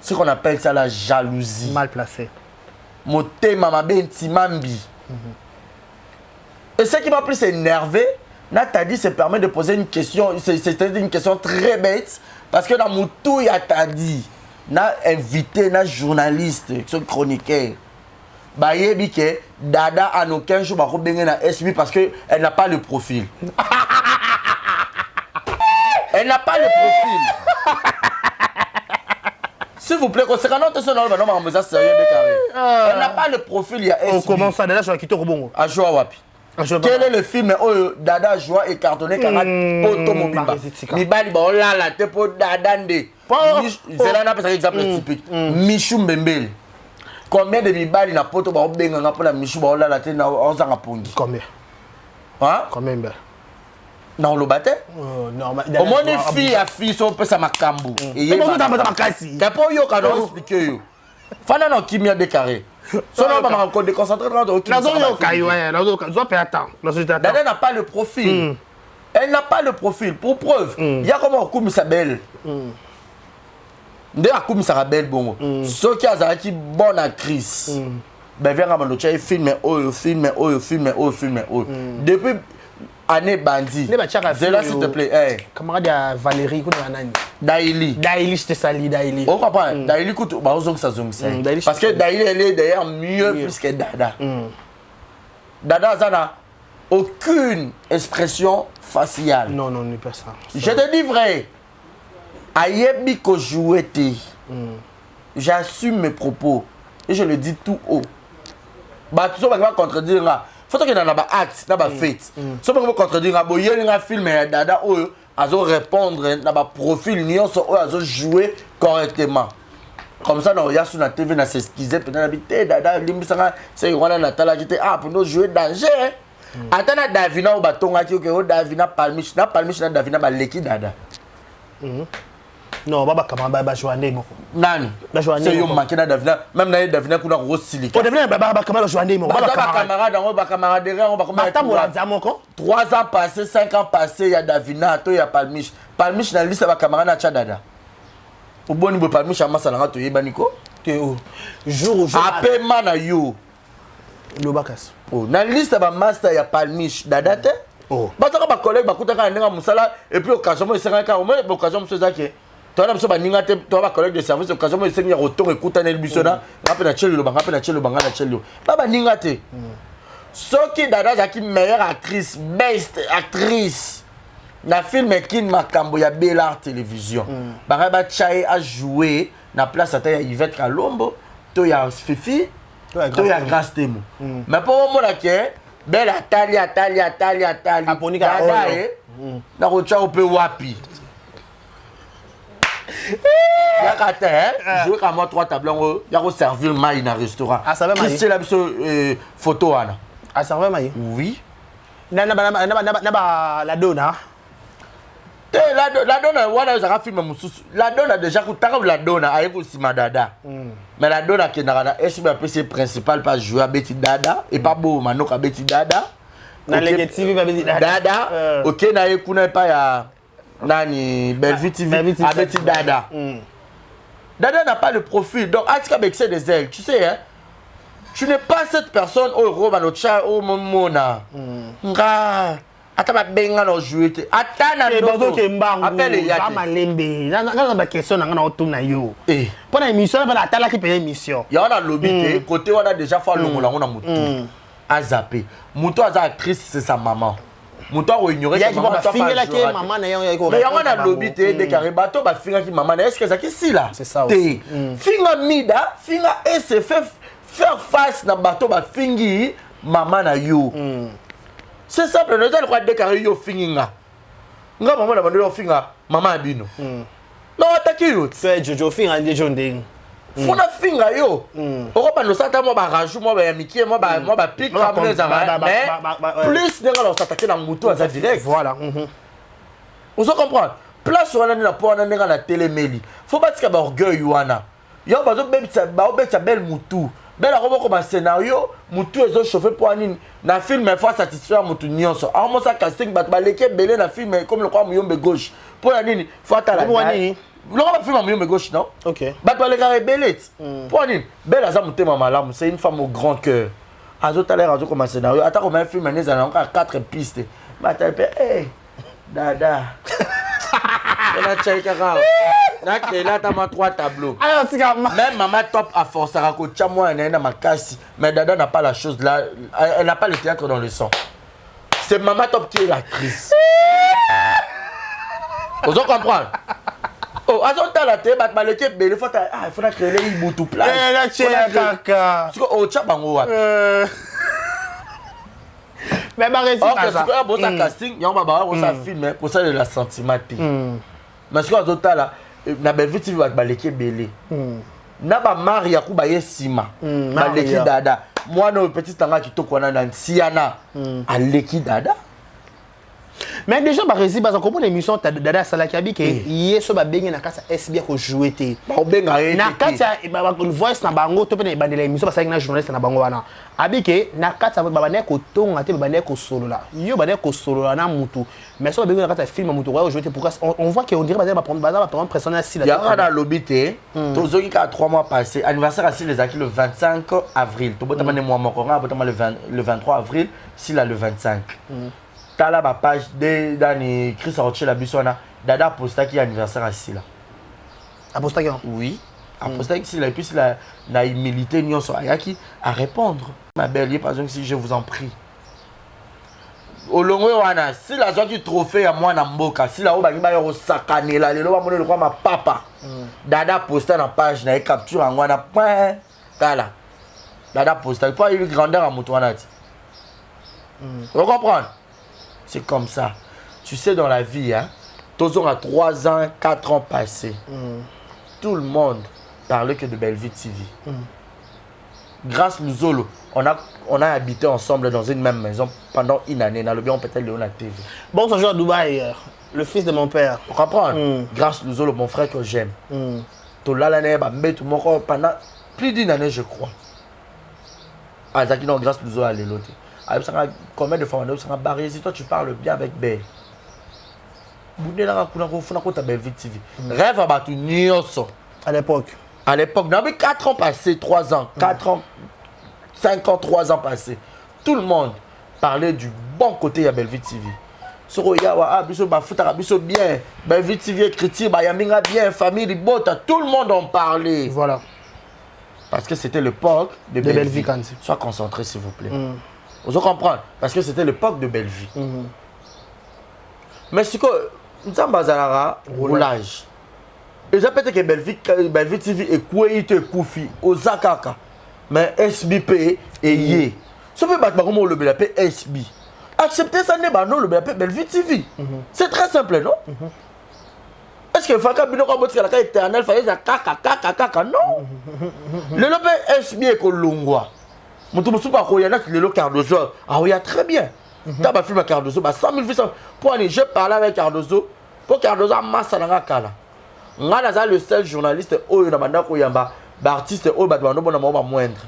Speaker 1: Ce qu'on appelle ça la jalousie.
Speaker 5: Mal placé.
Speaker 1: Mon thème m'a bien timambi. Et ce qui m'a plus énervé, Nata dit, se permet de poser une question. C'était une question très bête parce que dans mon tout, il y a dit, n'a invité, n'a journaliste, ce chroniqueur. Bayebi que Dada en aucun jour va rebenir na SB parce que elle n'a pas le profil. Elle n'a pas le profil. S'il vous plaît, conséquent non te non non mais ça sérieux de carré. Elle n'a pas le profil il y a SB.
Speaker 5: On commence ça déjà sur la Kito Robongo.
Speaker 1: À jouer wapi. Quel est le film où Dada joue et cartonné quand poto mobimba. Ni bali ba olala te po Dada ndé. C'est là un exemple typique. Michou Mbembele. Combien de bibali na poto ba obenga pour la michu ba olala te na ozanga pongi.
Speaker 5: Combien?
Speaker 1: Hein?
Speaker 5: Combien ben?
Speaker 1: Non le bate?
Speaker 5: Normal.
Speaker 1: Au moins des filles à filles sont peu ça makambu.
Speaker 5: Et moi tu t'as makasi.
Speaker 1: T'as pas yo ka no expliquer yo. Fana no kimia décarré. Solo ba ma ko déconcentrer dans au
Speaker 5: kimia. La zone yo kai ouais, la zone zo perdre temps. La société attend.
Speaker 1: Dada n'a pas le profil. Elle n'a pas le profil pour preuve. Il y a comment Koumi Sabel. Nde akumisa rabel bongo soki azalaki bonne actrice ben viens ngamba locha film oyo depuis année bandi zela s'il te plaît
Speaker 5: camarade ya Valérie kuna nani Daili je te salue Daili
Speaker 1: on comprend Daili kutu ba ozongisa parce que Daili elle est d'ailleurs mieux plus que Dada Dada zana aucune expression faciale
Speaker 5: non n'est pas ça
Speaker 1: je te dis vrai Ayebi ko joué te. J'assume mes propos et je le dis tout haut. Bah tout ça va contredire là. Faut que dans ba acte, dans ba fait. Ça va contredire là, boye nga film Dada o azo répondre dans ba profil nyonso o azo jouer correctement. Comme ça non, ya sur la TV na s'excuser peut-être habiter Dada limbisanga c'est wana na tala kité pour nous jouer danger. Atana Davina o batonga ki o Davina Palmich na Davina ba leki Dada.
Speaker 5: Non, baba kamara ba joindé moko.
Speaker 1: Nani? C'est yo manqué na Davina, même na Davina kuna ro silika.
Speaker 5: O Davina baba kamara joindé moko.
Speaker 1: Baba camarade on ba camarade on ba comment.
Speaker 5: Attends moi za moko.
Speaker 1: 3 ans passés, 5 ans passés, il y a Davina, to ya Palmiche. Palmiche na liste ba camarade na Tchadada. Au bon niveau Palmiche ama salanga to yeba niko.
Speaker 5: Te o. Jour
Speaker 1: Appel mana yo.
Speaker 5: Le bakas.
Speaker 1: Oh, na liste ba master ya Palmiche dada te.
Speaker 5: Oh.
Speaker 1: Bataka ba collègue ba kutaka ndinga musala et puis occasion mo esanga au moins occasion mo sezaki. Toi biso ba ninga te toi ba collègue de service occasion mo esengi ya retour ekuta na bisona ngape na chelo banga pe na chelo banga na chelo. Ba ninga te. Soki dada zaki meilleure actrice, best actrice. Na film Kin Makambo ya Bellart télévision. Ba ba chai a joué na place ata ya Yvette Kalombo, to ya Fifi, to ya Grace Temo. Mais pour moi là que belle Atali.
Speaker 5: Aponika
Speaker 1: na rocha ope wapi. Ya kata jouer comme moi 3 tableaux, ya ko servir mai na restaurant.
Speaker 5: Ah ça va mai.
Speaker 1: C'est la photo ana.
Speaker 5: Ah ça va mai.
Speaker 1: Oui.
Speaker 5: Na la donna.
Speaker 1: La donna wana za film mususu. La donna déjà kutaka la donna ayeko sima dada. Mais la donna qui na SBPC principal pas jouer Betty Dada et pas beau manoka Betty Dada.
Speaker 5: Na Lege TV ba Betty Dada.
Speaker 1: Dada. OK na ekuna pas ya nani Bellevue TV à Betty Dada. Dada n'a pas le profil. Donc Atika Bexé des ailes, tu sais hein. Tu n'es pas cette personne au Romanocha au Momona. Nga ataba benga no jouer te atana
Speaker 5: ndoto ke mbangu
Speaker 1: appelle ya
Speaker 5: za malembe na ba question nga na otuna yo pour na émission na atala ki pe émission
Speaker 1: ya wana lobby te côté wana déjà fa longola ngona mutu a zappé mutu aza actrice c'est sa maman mutu a ignorer
Speaker 5: que maman ta finga ke maman na yo ko
Speaker 1: mais ya wana lobby te déclaré bato ba finga ki maman est-ce que ça qui si là
Speaker 5: c'est ça aussi
Speaker 1: finga mida finga et se fait faire face na bato ba fingi maman na yo. C'est simple, nous allons déclarer yo finga. Nga maman na bando yo finga, maman abino. Non, attaquer yo.
Speaker 5: C'est Jojo finga de jonding.
Speaker 1: Fona finga yo. Oko ba no sata mo ba rajou mo ba ya mikie mo ba pic ramener za mais plus nenga no s'attaquer na mutu aza direct.
Speaker 5: Voilà.
Speaker 1: Vous comprenez? Place wana na po wana nenga na téléméli. Faut pas tika ba orgueil wana. Yo ba zo bebisa belle mutu. Ben la comme un scénario, mutu ezo chauffer pour anine. Na film mais faut satisfaire mutu nyonso. A mo sa casting bat baleke belé na film comme le quoi muyombe gauche. Pour anine, faut attendre.
Speaker 5: Pour anine.
Speaker 1: Le quoi film muyombe gauche non?
Speaker 5: OK.
Speaker 1: Bat baleka rebellet. Pour anine, belle aza mutema malamu, c'est une femme au grand cœur. Azo taler azo comme un scénario. Attends comme un film né en encore 4 pistes. Bat elle hey dada. On a checké ça. Là, t'as 3 tableaux. Même maman top à force à raconter moi dans ma casse, mais Dada n'a pas la chose là, elle n'a pas le théâtre dans le sang. C'est maman top qui est l'actrice. Vous comprenez? Oh, à son temps la télé, bat maleke belle, il faut créer les boutou place. Oh, tchabango.
Speaker 5: Mais bah réussi
Speaker 1: pas ça. Oh, bon ça casting, y'a un film pour ça de la sentiment. Mais ce qu'on a là, na Bellevue TV va baleki belé. Na ba mari ya kuba yesima. Baleki dada. Moi no petit tanga kitoko na siana. Aleki dada.
Speaker 5: Mais déjà ba rési ba comprendre l'émission dada salaki ke yeso ba bengi na kasa SB ko jouer te.
Speaker 1: Ba benga ye.
Speaker 5: Na kasa ba voice na bango to pe na bandela émission ba salaki na journaliste na bango wana. Abike na kasa ba bane ko tonga te ba bane ko solo la. Yo bane ko solo la na mutu. Mais ça ba bengi na kasa film mutu ko jouer te pourquoi on voit que on dirait ba prendre personnel si la.
Speaker 1: Ya na lobité. Tozoki ka 3 mois passé anniversaire à les acquis le 25 avril. To botama ne mois moko nga botama le 23 avril si là le 25. T'as là ma page de Dani Chris Rocher la Bissona Dada posta qui anniversaire à Sila.
Speaker 5: A posta qui?
Speaker 1: Oui. A posta qui Sila et puis la na humilité nyonso ayaki à répondre. Ma belle, par exemple si je vous en prie. Olongwe wana si la zone qui trophée à moi na mboka si la oba ngiba yo sakanela lelo ba monelo kwa ma papa. Dada posta na page na capture en wana point kala. Dada posta pas une grandeur à moto wana ti. Vous comprenez? C'est comme ça. Tu sais, dans la vie, hein, tous on a 3 ans, 4 ans passés. Tout le monde parlait que de Bellevue TV. Grâce à nous, on a habité ensemble dans une même maison pendant une année. Dans le bien, on peut-être Léon la TV.
Speaker 5: Bon, ce jour à Dubaï, Le fils de mon père.
Speaker 1: Tu comprends? Grâce Luzolo, mon frère que j'aime. Tu l'as l'année, pendant plus d'une année, je crois. Ah, Zaki, non, grâce Luzolo à l'éloté. Combien de fois on a barré? Si toi tu parles bien avec Belle. Rêve à battre
Speaker 5: À l'époque.
Speaker 1: À l'époque, on avait 4 ans passés, 3 ans, 4 ans, 5 ans, 3 ans passés. Tout le monde parlait du bon côté de Belleville TV. Sur Yawa, Biso Bafuta, Biso bien, Belleville TV, critique, Yaminga bien, famille, Bota, tout le monde en parlait.
Speaker 5: Voilà.
Speaker 1: Parce que c'était l'époque de Belleville. Sois concentré, s'il vous plaît. Vous comprenez? Parce que c'était l'époque de Belleville. Mais c'est que nous avons un roulage. Et ça peut être que Belleville TV est Kouéite Koufi, Osakaka. Mais SBP et Yé. Ça peut battre comme le BLP SB. Accepter ça n'est pas non le BLP Belleville TV. C'est très simple, non? Est-ce que Faka Bino Kabotsi la éternel fallait ça kaka non? Le lopé SB est Kolongwa. Mon tout soupa koyana le lo Cardozo. Ah oui, très bien. T'as pas film à Cardozo, 100 000 vues. Pour aller, je parlais avec Cardozo. Pour Cardozo a massa dans kala. Ngana le seul journaliste oyo na banda koyamba, artiste oyo batbando bona moindre.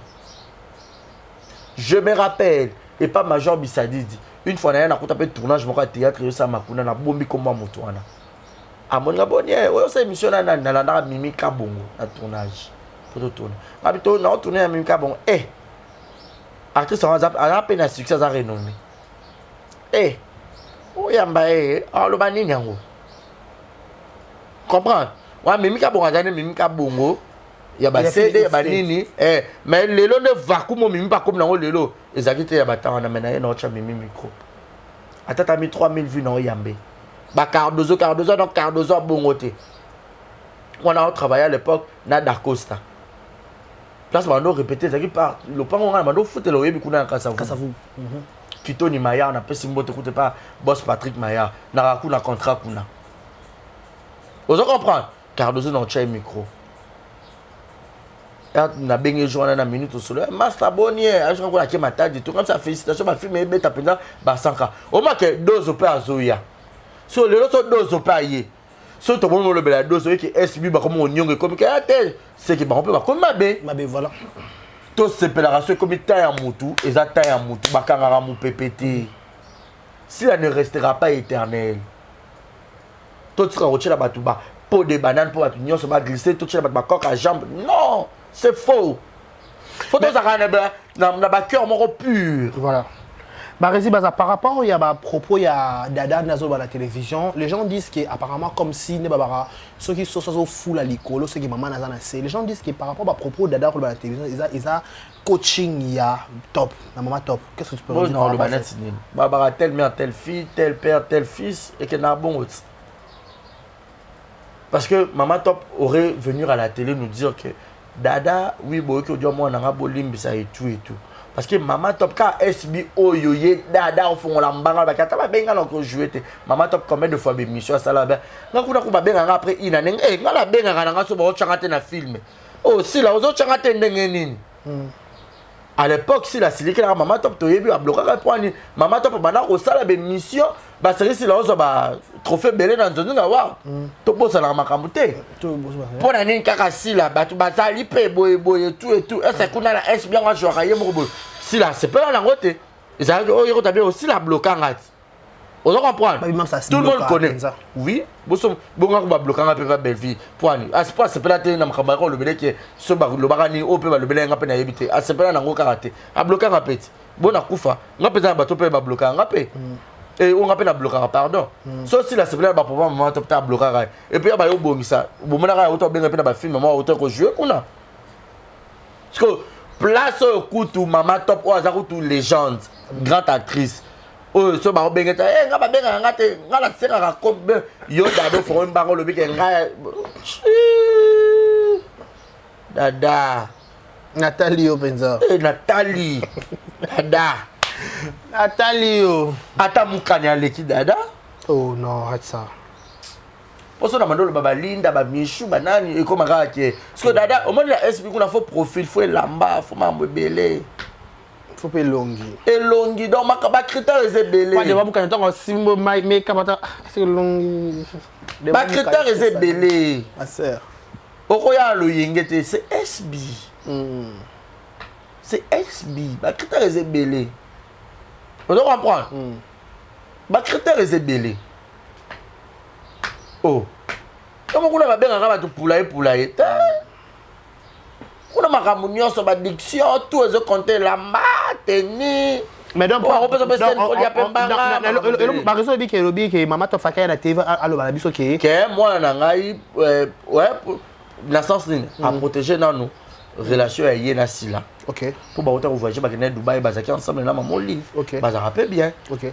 Speaker 1: Je me rappelle et pas Major Bissadidi. Une fois na ko tapé tournage moko théâtre yo sa makuna na bombi komba moto wana. Amonga bonye, oyo sa émission na landa Mimi Kabongo na tournage. Pour tourner. Habito na tourner Mimi Kabongo. Artiste a à peine succès à renommé. Oyamba lo banini yango. Comprendre? Ouais, Mimi Kabongo azane Mimi Kabongo. Ya ba CD ya ba nini mais lelo ne vakumo Mimi pas comme nango lelo ezaki te ya batanga na mena na ocha Mimi micro. Atata mi 3000 vues na Oyambe. Ba Cardozo donc Cardozo bongote. On a travaillé à l'époque na Dacosta. Place mando répéter ezaki par le pango ngana mando foot le yebi kuna Kasavu. Kitoni Maya na pesi mbote koute pas boss Patrick Maya na kuna contrat kuna. Vous comprenez? Cardozo dans le micro. Na bengi joana na minute au soleil. Master Bonnier, je crois que ma tête tout comme ça félicitations ma fille mais beta pendant basanka. Au moins que dose pe azoya. So le lot dose pe aye. So to bon le bela dose qui SB ba comme onyonge comme que ate c'est que ba peut ba comme mabe
Speaker 5: voilà.
Speaker 1: To séparation comme taille en mutu, et ça taille en mutu ba kangara mu PPT. Si elle ne restera pas éternelle. Tout sera retiré là-bas tout bas. Pot de banane pour l'union se va glisser tout là bas coque à jambe. Non, c'est faux. Faut que ça na ba cœur mon pur.
Speaker 5: Voilà. Barési Baza par rapport il y a ba propos il y a Dada Nazo à la télévision, les gens disent que apparemment comme si ne babara ceux qui sont fou la licolo ceux qui maman Nazana c'est les gens disent que par rapport à propos Dada à la télévision ils a coaching il y a top la maman top. Qu'est-ce que tu peux dire?
Speaker 1: Non, le banane c'est nul. Babara telle mère, telle fille, tel père, tel fils et que n'a bon. Parce que Maman Top aurait venu à la télé nous dire que Dada, oui, bon, que moi on a bolim ça et tout. Parce que Maman Top, quand SB Oyoye, Dada, au fond, on l'a mbangal, bah, quand on a encore joué, Maman Top, combien de fois l'émission ça là, ben, quand on a bien après, il a n'engagé, on a bien engagé, on a chanté dans film. Oh, si là, on a chanté n'engagé. À l'époque, si la silique là, Maman Top, tu as bloqué le point. Maman Top, maintenant, au salle de mission, bah c'est si là, on a trophée belé dans zone là, wa. Tu peux ça la makamute. Pour la nini kakasi là, bah tu vas ça liper boy et tout. Est-ce qu'on a la S bien en joueur à yémobo. Si là, c'est pas la route. Et ça, oh, il y a aussi la bloquant là. On comprend. Tout le monde connaît. Oui, bon on va bloquer un peu la belle vie. Point. Ah c'est pas c'est pas la télé na makambako le belé qui so ba le bagani o pe ba le belé ngapé na yebité. Ah c'est pas na ngo karaté. A bloquer un peu. Bon na kufa. Ngapé za bato pe ba bloquer ngapé. Et on appelle la bloquer pardon. So si la c'est pas ba papa maman top ta bloquer. Et puis ba yo bomisa. Bon na ka auto bien ngapé na ba film maman auto ko jouer kuna. Parce que place au coutou maman top ou azaku tout légende, grande actrice. Oh, so ba obengeta nga ba benga ngate ngala sera ka kombe yo dado fo mbango lobi ke nga Dada
Speaker 5: Nathalie Openza
Speaker 1: Nathalie
Speaker 5: Nathalie
Speaker 1: ata mukanya leki Dada
Speaker 5: oh non arrête ça
Speaker 1: poso na mandolo baba linda ba mishu banani e koma ka ke parce que Dada au moins la SB kuna faut profil faut lamba faut mambo belé
Speaker 5: faut pas longi.
Speaker 1: elongi donc bacritère eza ebele
Speaker 5: Pas de voir quand on simbo mais kapata c'est longi.
Speaker 1: bacritère eza ebele
Speaker 5: Ma sœur.
Speaker 1: okoya loyenge te c'est SB c'est SB bacritère eza ebele ozo comprendre bacritère eza ebele oh comme kuna babengaka bato pulaye te kuna makambo nyonso badiction tout ezo compter la mateni
Speaker 5: Mais donc,
Speaker 1: on peut se faire
Speaker 5: par raison que maman t'a fait la TV à l'objet
Speaker 1: que moi na ngai ouais na sens ni à protéger dans nous relation à yena sila
Speaker 5: OK
Speaker 1: pour ba autant voyager ba kena Dubaï ba zaki ensemble na maman livre
Speaker 5: OK
Speaker 1: ba za rappelle bien
Speaker 5: OK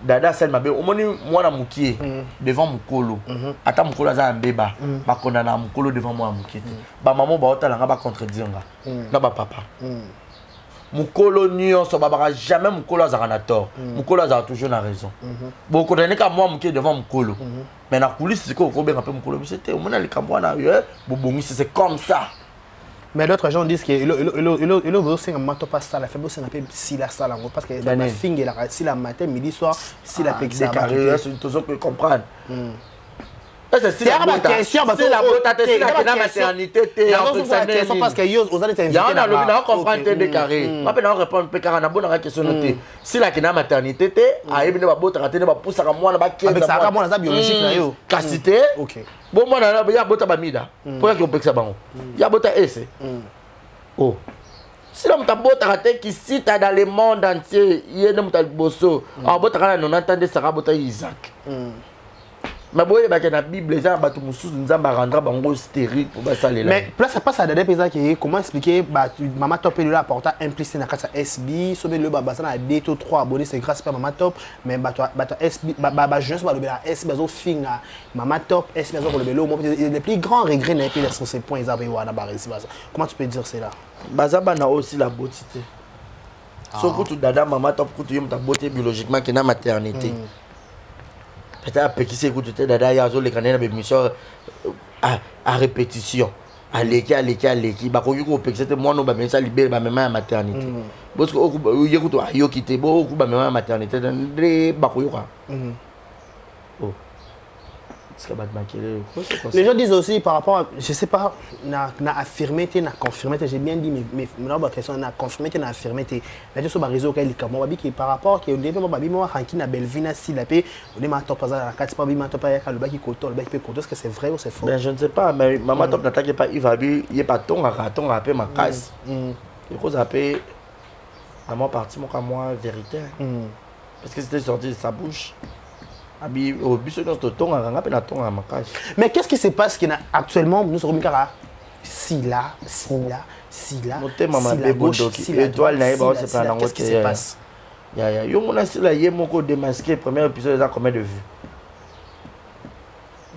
Speaker 1: dada sel mabe omoni mwana mukie devant mukolo ata mukolo za mbeba ba kona na mukolo devant moi mukie ba maman ba autant nga ba contredire nga na ba papa mukolo nyonso babaka jamais mukolo azaka na tort mukolo azaka toujours na raison bon kodane ka moi mukie devant mukolo mais na coulisse ko ko benga pe mukolo c'était au mona likambo na yo bobongi c'est comme ça.
Speaker 5: Mais d'autres gens disent que le beau c'est un mato pas ça la fait beau c'est un peu si la salle parce que la fingue la si la matin midi soir si la pexe ça
Speaker 1: c'est tout ça que comprendre. C'est
Speaker 5: la question
Speaker 1: c'est la beauté la maternité
Speaker 5: question parce que yo aux années
Speaker 1: invité na lobi na comprendre te décarré pas pe na répondre pe car na bonne question noté si la kina maternité te ayebi ne ba bota te ne ba poussa ka mwana ba kenza
Speaker 5: ça ka mwana za biologique na yo
Speaker 1: kasité
Speaker 5: OK
Speaker 1: bon mwana na ya bota ba mida pour que on pexa bango ya bota ese oh si l'homme t'a bota te qui cite dans le monde entier yene muta bosso en bota kana 90 ans de Sarah bota Isaac mais boye ba na Bible ça ba tout mususu nzamba rendre bango stérile pour ba saler là.
Speaker 5: Mais place ça passe à des paysan qui comment expliquer bah maman top le apportant implicite dans kasa SB sauver le baba ça na 2 ou 3 abonnés c'est grâce à maman top mais bah SB bah jeune ba le SB bazo finga maman top SB bazo le mo les plus grands regrets n'a pas sur ces points ils avaient wana ba réussir ça. Comment tu peux dire cela?
Speaker 1: Bazaba na aussi la beauté. Sauf que tout dada maman top que tu yom ta beauté biologiquement qui na maternité. Peut-être que c'est écoute dada ya zo le kanena be mission à répétition à l'équipe ba ko yuko pe c'était moi no ba mensa libérer ba maman maternité parce que o yekuto ayo kité bo ko ba maman maternité ndre ba ko yuka oh
Speaker 5: les gens disent aussi par rapport à, je sais pas na affirmé na confirmé j'ai bien dit mais maintenant ma question na confirmé na affirmé la question sur réseau quel comment babi qui par rapport que on pas babi moi ranki na Belvina si la paix on ma top la carte pas babi ma top ya le baki koto le baki peut koto est-ce que c'est vrai ou c'est faux?
Speaker 1: Ben je ne sais pas mais maman top n'attaque pas il va bi il est pas ton rappel ma casse il faut appeler maman partie moi vérité parce que c'était sorti de sa bouche.
Speaker 5: Mais qu'est-ce qui se passe actuellement nous sommes si là qu'est-ce qui se passe?
Speaker 1: Yo mona si la ye moko démasqué premier épisode ça combien de vues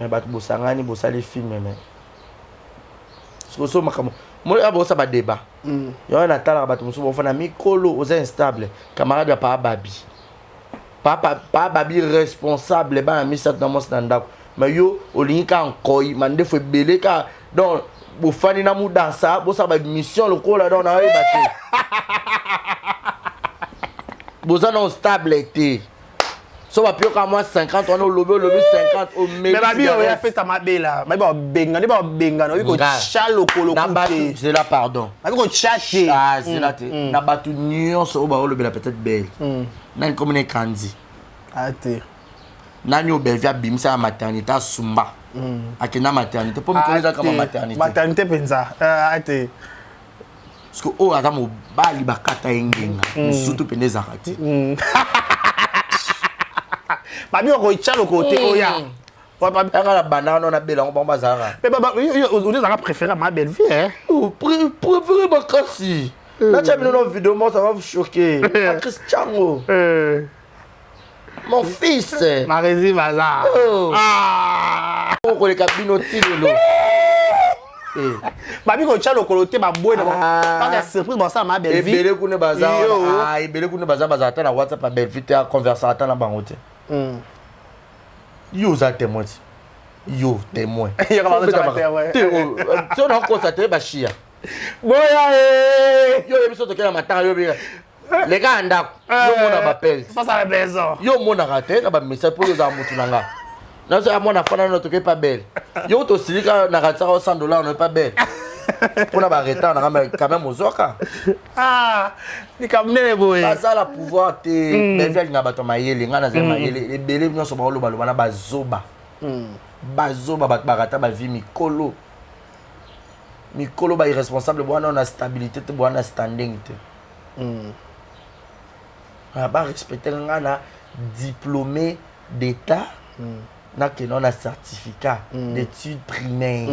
Speaker 1: mais bat bosangani bosali film mais so makamo moi abo ça ba débat yo na tala bat musu bo fana mikolo aux instable camarade pa babi Papa babi responsable ba mi sat dans mon stand-up mais yo olinka encore mande fo belé ka donc bo fani na mu dansa bo sa ba mission le ko la don na ebate bo za non stabilité so ba pio ka moi 50 on au lobby 50 au mais
Speaker 5: babi on a fait ta mabela babi ba benga no ko chalo kolo
Speaker 1: koute c'est là pardon
Speaker 5: babi ko chatte
Speaker 1: ah c'est là na batu nyonso ba o lobby la peut-être belle nani komune kandi
Speaker 5: ate
Speaker 1: nani obelvia bimisa maternité sumba akena maternité pour me connaître comme
Speaker 5: maternité penza ate
Speaker 1: parce que o ata mo bali bakata engenga surtout pendeza kati
Speaker 5: babi ko chalo côté oya
Speaker 1: anga la banana na bela on bazara
Speaker 5: mais baba on les a préféré ma belle vie hein
Speaker 1: préféré bakasi là tu as mis nos vidéos moi ça va vous choquer Cristiano mon fils
Speaker 5: Marézi Bazar
Speaker 1: on les cabines au tilo
Speaker 5: babi ko chalo kolote ba boy na pas de surprise bon ça ma belle vie
Speaker 1: ebele kune bazar ebele kune bazar ta na WhatsApp ba belle vie ta conversation ta na bangote yo za témoin yo témoin
Speaker 5: yo comment ça va faire
Speaker 1: tu on a constaté ba chia
Speaker 5: boya
Speaker 1: yo ebiso to kela matanga yo bi Les gars ndako. Yo mona bapel.
Speaker 5: Face à la maison.
Speaker 1: Yo mona raté na ba message pour les amutu nanga. Na so amona fana no toke pas belle. Yo to silika na ratsa $100 on pas belle. Pour na ba retard na quand même ozoka.
Speaker 5: Ah, ni kamne le boy.
Speaker 1: Ça la pouvoir te belle nga bato mayele nga na zema mayele les belé nyonso ba lo ba na bazoba. Bazoba ba barata ba vie mikolo. Mikolo ba irresponsable bo na stabilité te bo na standing te. Ba respecter nga na diplômé d'état. Na que non a certificat d'études primaires.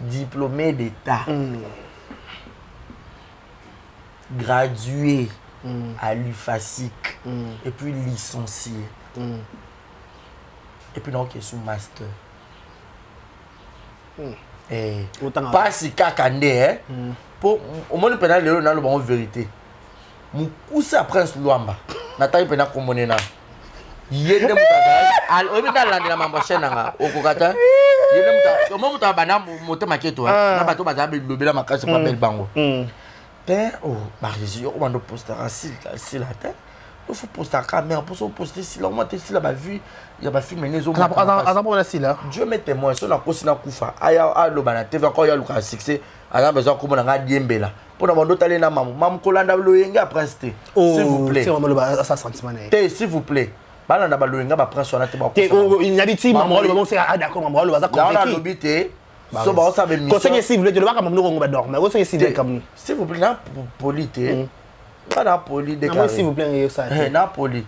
Speaker 1: Diplômé d'état. Gradué à l'UFASIC. Et puis licencié. Et puis non, qui est sous master. Pas si kakande, hein. Pour au moins, pendant le dans le bon vérité. Mon cousin Prince Luamba. Nathalie pendant qu'on monnaie na. Yende mutaza. Al obita landi na mambo chena nga. Okokata. Yende mutaza. Au moment où tu as bana monter maquette, na bato baza be lobela makasi pa bel bango. Ben oh, barisi on va poster asile la tête. Il faut poster la caméra pour se poster si là on monte si là ba vu il y a ba film les autres.
Speaker 5: Attends pour la là.
Speaker 1: Dieu met témoin sur la cause na kufa. Aya alo bana TV encore ya luka succès. Ala besoin ko mona nga diembela. Pour na bondo tale na mamu kolanda loyenga après s'il vous plaît.
Speaker 5: C'est vraiment le ça sentiment.
Speaker 1: S'il vous plaît. Bala na ba loyenga ba prendre sur na te ba.
Speaker 5: Il a dit mamu le bon c'est d'accord mamu le baza convaincu.
Speaker 1: Là on a l'obité. So ba ça be mission.
Speaker 5: Conseil s'il vous plaît, tu le vois comme nous on va dormir. Conseil s'il vous plaît comme
Speaker 1: s'il vous plaît na polité. Pas na poli de
Speaker 5: carré. S'il vous plaît ça.
Speaker 1: Na poli.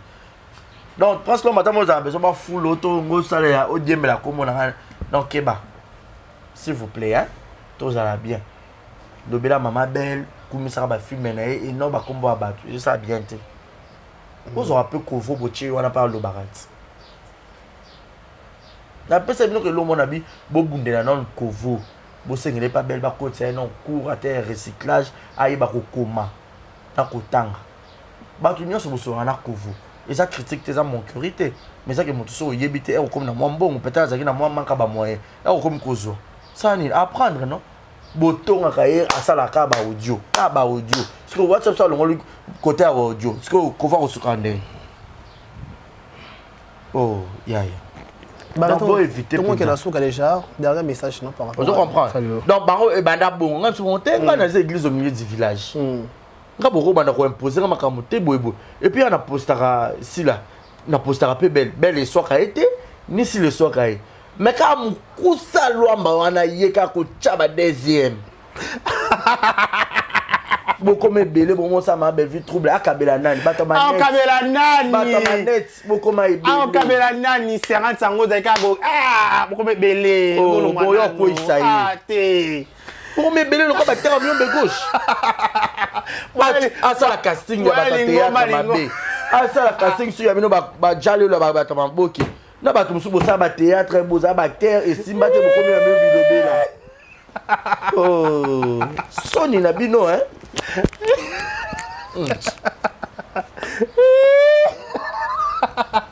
Speaker 1: Donc parce que madame vous avez besoin ba full auto ngo sala ya o diembela ko mona donc keba. S'il vous plaît hein. Tout ça va bien. Dobela maman belle, kumisa ba film na et non ba kombo abatu. Ça bien té. Vous aurez peu couvre bochi on a pas le barat. La personne que l'homme a dit, bobunde na non couvre. Bo sengele pas belle ba côté non cours à terre recyclage ayi ba ko koma. Na ko tanga. Ba tu nyo so bo so na couvre. Et ça critique tes mon curité. Mais ça que mon so yebité e comme na moi bon peut-être ça qui na moi manka ba moyen. E comme kozo. Ça ni apprendre non. Botonga kaye asala ka ba audio. Ka ba audio. Parce que WhatsApp ça le côté audio. Parce que ko va ko sukande. Oh, ya.
Speaker 5: Donc, pour éviter tout le monde qui est dans le déjà, dernier message non par rapport.
Speaker 1: Vous comprenez. Donc, baro et banda bon, on se monter dans les églises au milieu du village. Nga boko banda ko imposer nga makamote boybo. Et puis on a postara si là, on a postara peu belle et soka été, ni si le soka. Mais quand kusa luamba wana yeka ko chaba deuxième. Beaucoup me belé bon ça m'a belle vie trouble akabela nani bato manet.
Speaker 5: Akabela nani.
Speaker 1: Bato manet beaucoup ma belé.
Speaker 5: Akabela nani 50 sango za kago. Ah, beaucoup me belé.
Speaker 1: Oh, boyo ko isayi.
Speaker 5: Ah, te.
Speaker 1: Pour me belé le ko ba terre mieux gauche. Ah ça la casting ya ba théâtre mabe. Ah ça la casting sur ya bino ba jale le ba tama boki. Na ba tumsu bo ça ba théâtre bo za ba terre et simba te beaucoup mieux bilobe là. Oh, Sony na bino hein.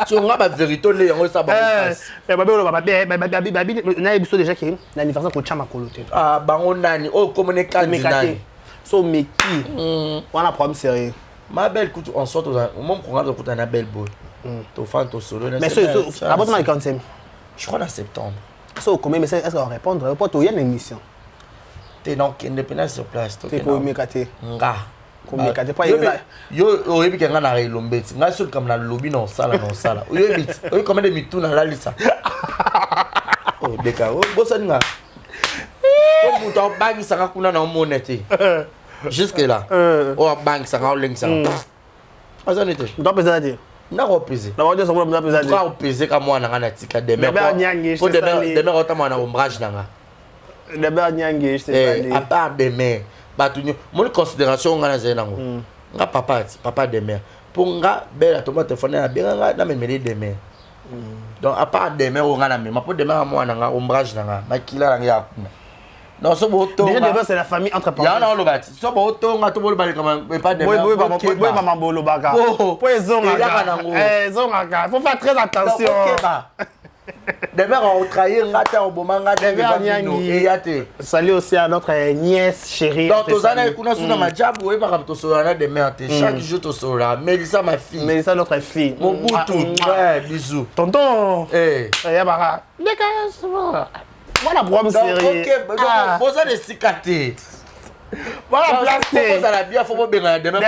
Speaker 1: Tu as la vérité, on est ça.
Speaker 5: Mais babi déjà qui l'anniversaire pour chama kolote.
Speaker 1: Ah, bango nani, oh communiquer nani.
Speaker 5: So meki. On a problème sérieux.
Speaker 1: Ma belle écoute, on sort au moment qu'on a écouté un belle boy. To fan to solo.
Speaker 5: Mais so abonnement le 40e.
Speaker 1: Je crois en septembre.
Speaker 5: So combien message est-ce qu'on répondre pas toi il y a une émission.
Speaker 1: T'es donc indépendant sur place.
Speaker 5: T'es communicateur.
Speaker 1: Nga.
Speaker 5: Communicateur pas
Speaker 1: yo oyebi kenga na relombeti. Nga so comme na lobby non sala. Oyebi, oyebi combien de mitu na la lisa. Oh deka, oh bossa nga. Comme tu as bangi sanga kuna na monete. Jusque là. Oh bangi sanga leng sanga. Asa nete.
Speaker 5: Tu dois peser dire.
Speaker 1: Na ko peser.
Speaker 5: Na wadi so ko peser dire.
Speaker 1: Ka peser ka mwana nga na tika demain. Pour demain otama na ombrage nanga.
Speaker 5: Demain nyangi je te
Speaker 1: à part demain. Batunyo, mon considération nga na zenango. Nga papa demain. Pour nga belle atoma téléphone na bien nga na memeli demain. Donc à part demain on nga na mais pour demain mwana nga ombrage nanga. Makila nga ya. Non, so boto.
Speaker 5: Déjà demain c'est la famille entre parenthèses.
Speaker 1: Ya na lo bati. So boto nga to bolo bali comme pas demain.
Speaker 5: Boy maman bolo baka. Po ezonga. Ezonga ka. Faut faire très attention.
Speaker 1: Demain, on trahit un gâteau au moment
Speaker 5: Salut aussi à notre nièce chérie.
Speaker 1: Donc, tu as un job où chaque jour, tu seras. Mélissa, ma fille.
Speaker 5: Mélissa, notre fille.
Speaker 1: Mon boutou. Ouais, bisous.
Speaker 5: Tonton.
Speaker 1: Eh.
Speaker 5: Voilà, pour me série.
Speaker 1: Ok, vous avez des cicatrices.
Speaker 5: Voilà, placé.
Speaker 1: Vous avez bien, faut pas bien. Demain,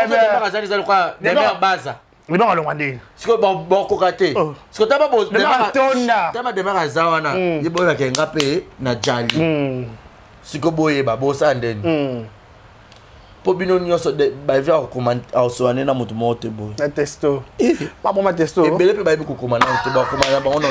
Speaker 5: mais non, allons aller.
Speaker 1: Si vous bon cocaté. Si vous n'avez pas besoin de demain à Zawana, il faut que vous ayez na jali. Si vous boyez, vous avez pour bien nous faire comment au na mutu mote boy.
Speaker 5: Na testo. Pas pour ma testo.
Speaker 1: Et belle peut beaucoup commander, tu vas commander bon non.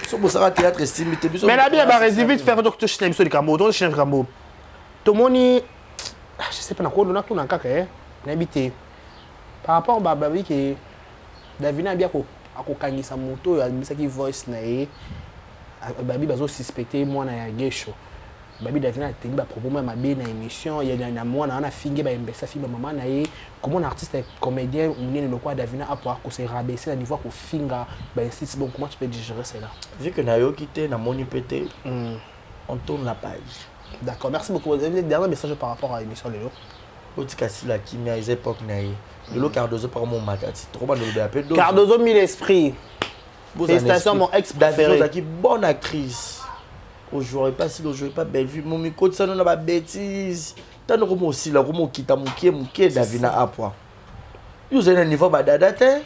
Speaker 1: So vous savez théâtre estime
Speaker 5: mais la bien va résister vite faire donc tu chez l'émission de Cambo, donc chez Cambo. Tout moni je sais pas na quoi on a tout na kaka n'habité. Par rapport à babi qui Davina bien ko akokangisa moto ya misa ki voice na ye babi bazo suspecter moi na ya gesho. Babi Davina tengi ba propos ma mabe na émission ya na moi na finge ba mbesa fi maman na ye comment un artiste comédien ou ne le quoi Davina a pouvoir ko se rabaisser à niveau ko finga ba insiste bon comment tu peux digérer cela
Speaker 1: vu que na yo quitté na moni pété on tourne la page.
Speaker 5: D'accord, merci beaucoup. Vous avez dernier message par rapport à l'émission Léo.
Speaker 1: Otikasi la kimia les époques na ye de l'eau Cardozo par mon matati trop mal de appel
Speaker 5: Cardozo mille esprit. Félicitations mon ex préféré.
Speaker 1: David qui bonne actrice. Aujourd'hui pas si aujourd'hui pas belle vue mon micro ça non pas bêtise. Tant nous comme aussi là comme kita mukie Davina à point. Vous avez un niveau badada te.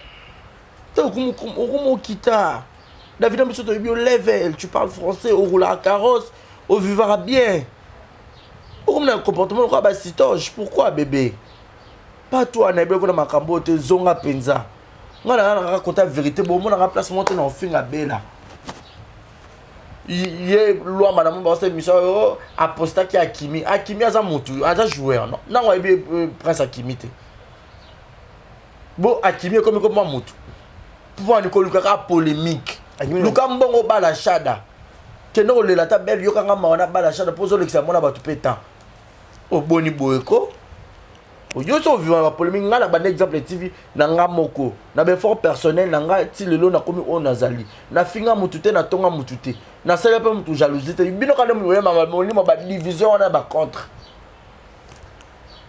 Speaker 1: Tant comme kita. Davina monsieur tu bio level, tu parles français au rouler à carrosse, au vivra bien. Comme un comportement quoi basitoge pourquoi bébé pas toi na bébé ko na makambo te zonga penza ngana na raconter vérité bon mon na place monter na finga bela yé loi madame ba cette mission apostat qui akimi aza mutu aza joueur non na wa be prince akimi te bon akimi comme mutu pour ni ko luka polémique luka mbongo bala shada keno le la ta belle yo kanga maona bala shada pozo le mona batu pétant au boni boeko yo so vivant la polémique nga na ban exemple TV na nga moko na be fort personnel na nga ti lelo na komi o nazali na finga mutute na tonga mutute na sala pe mutu jalousie te bino kana mo yema mo ba division na ba contre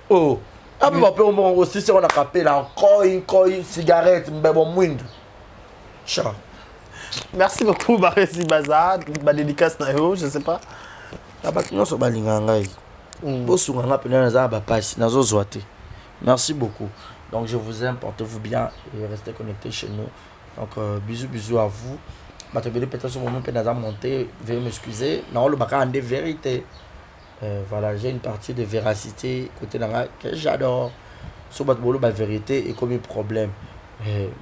Speaker 1: oh abe ba pe mo aussi c'est on a capé là encore une cigarette mbebo mwindu cha.
Speaker 5: Merci beaucoup Baresi Baza ba dédicace na yo je sais pas
Speaker 1: abaki no so balinga ngai bosunga nga pena na ba passe nazo zoate. Merci beaucoup. Donc je vous aime, portez-vous bien et restez connectés chez nous. Donc bisous à vous. Peut-être ce moment peine à monter, veuillez m'excuser. Non, le baka en des vérités. Voilà, j'ai une partie de véracité côté là que j'adore. Sur votre boulot, la vérité est comme un problème.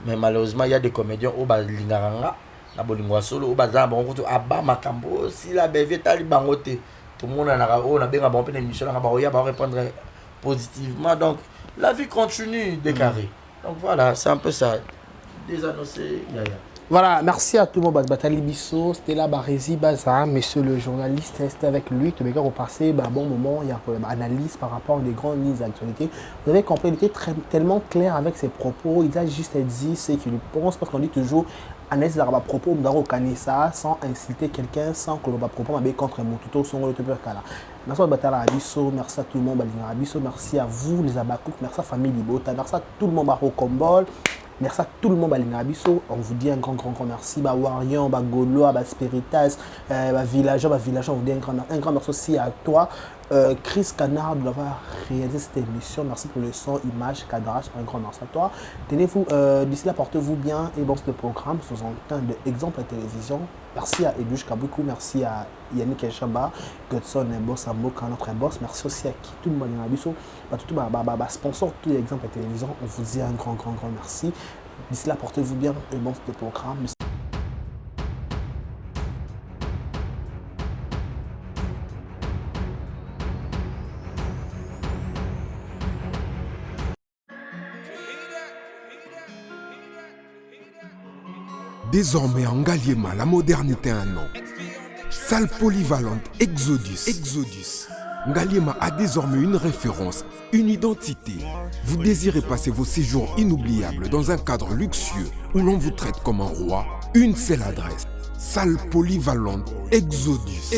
Speaker 1: Mais malheureusement, il y a des comédiens au bas lingaranga, la bolingwa solo au bazar bon côté aba makambo si la belle tali bangote. Tout le monde a bien bon peine émission là va répondre positivement. Donc la vie continue décarré. Donc voilà, c'est un peu ça. Désannoncé,
Speaker 5: Voilà, merci à tout le monde. Batali Bisso, c'était là, Baresi Baza, monsieur le journaliste, c'était avec lui. Tout le monde a passé un bon moment, il y a une analyse par rapport à des grandes lignes d'actualité. Vous avez compris, il était tellement clair avec ses propos. Il a juste dit ce qu'il pense, parce qu'on dit toujours, analyse à propos, on doit ça sans insulter quelqu'un, sans que l'on va propos contre un mot tout son le merci à Batala Abisso, merci à tout le monde, Balina Abisso, merci à vous les Abakouk, merci à Famille Libota, merci à tout le monde, Baro Kombol, merci à tout le monde, Balina Abisso. On vous dit un grand merci, Warion, Gaulois, Spiritas, Villageois, on vous dit un grand merci aussi à toi. Chris Canard d'avoir réalisé cette émission. Merci pour le son, image, cadrage. Un grand merci à toi. Tenez-vous, d'ici là, portez-vous bien et bon ce programme sous un d'exemple à télévision. Merci à Edush Kaboukou, merci à Yannick Elchaba, Godson, boss à Moka, notre boss. Merci aussi à qui tout le monde a vu. Tout sponsor, tous les exemples à télévision. On vous dit un grand merci. D'ici là, portez-vous bien et bon ce programme.
Speaker 2: Désormais en Ngaliema, la modernité a un nom. Salle polyvalente Exodus. Ngaliema a désormais une référence, une identité. Vous désirez passer vos séjours inoubliables dans un cadre luxueux où l'on vous traite comme un roi? Une seule adresse, salle polyvalente Exodus.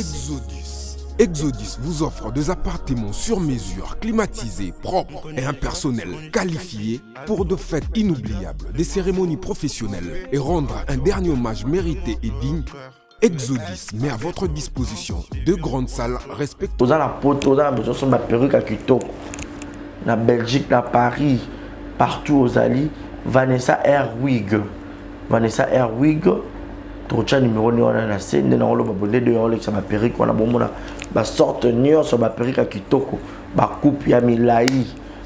Speaker 2: Exodus vous offre des appartements sur mesure, climatisés, propres et un personnel qualifié pour de fêtes inoubliables, des cérémonies professionnelles et rendre un dernier hommage mérité et digne. Exodus met à votre disposition deux grandes salles respectueuses.
Speaker 1: Dans la poto, dans la perruque à Kitoko, na Belgique, na Paris, partout aux alliés, Vanessa Airwig. Vanessa Airwig, trocha numéro on a na scène, na rolo babonde de rolo sur ma perruque, on a bon mona, ba sorte nion sur ma perruque à Kitoko, ba coupe ya milai.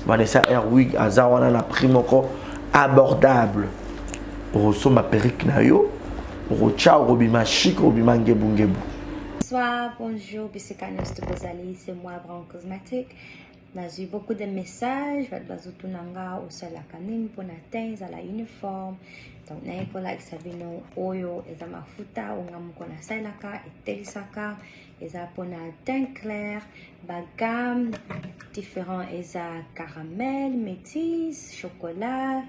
Speaker 1: Vanessa Airwig, azawana na prix moko abordable. Rosso ma perruque na yo.
Speaker 3: Bonsoir, bonjour, Bissekanos de Bozali, c'est moi, Brown Cosmetic. J'ai eu beaucoup de messages, je vais tout nanga au sol la canine pour atteindre à la uniforme. Donc, n'a pas like savino oyo et ma futa ou ngam kona sailaka et telisaka et ça pour na teint clair, bagam différents et ça caramel, métis, chocolat.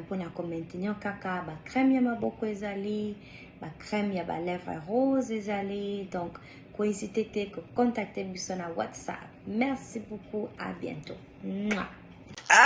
Speaker 3: Pour maintenir kaka ba crème ya maboko ezali ba crème ya ba lèvres rose ezali donc n'hésitez pas à contacter biso na WhatsApp. Merci beaucoup, à bientôt. Mouah.
Speaker 4: Aïe!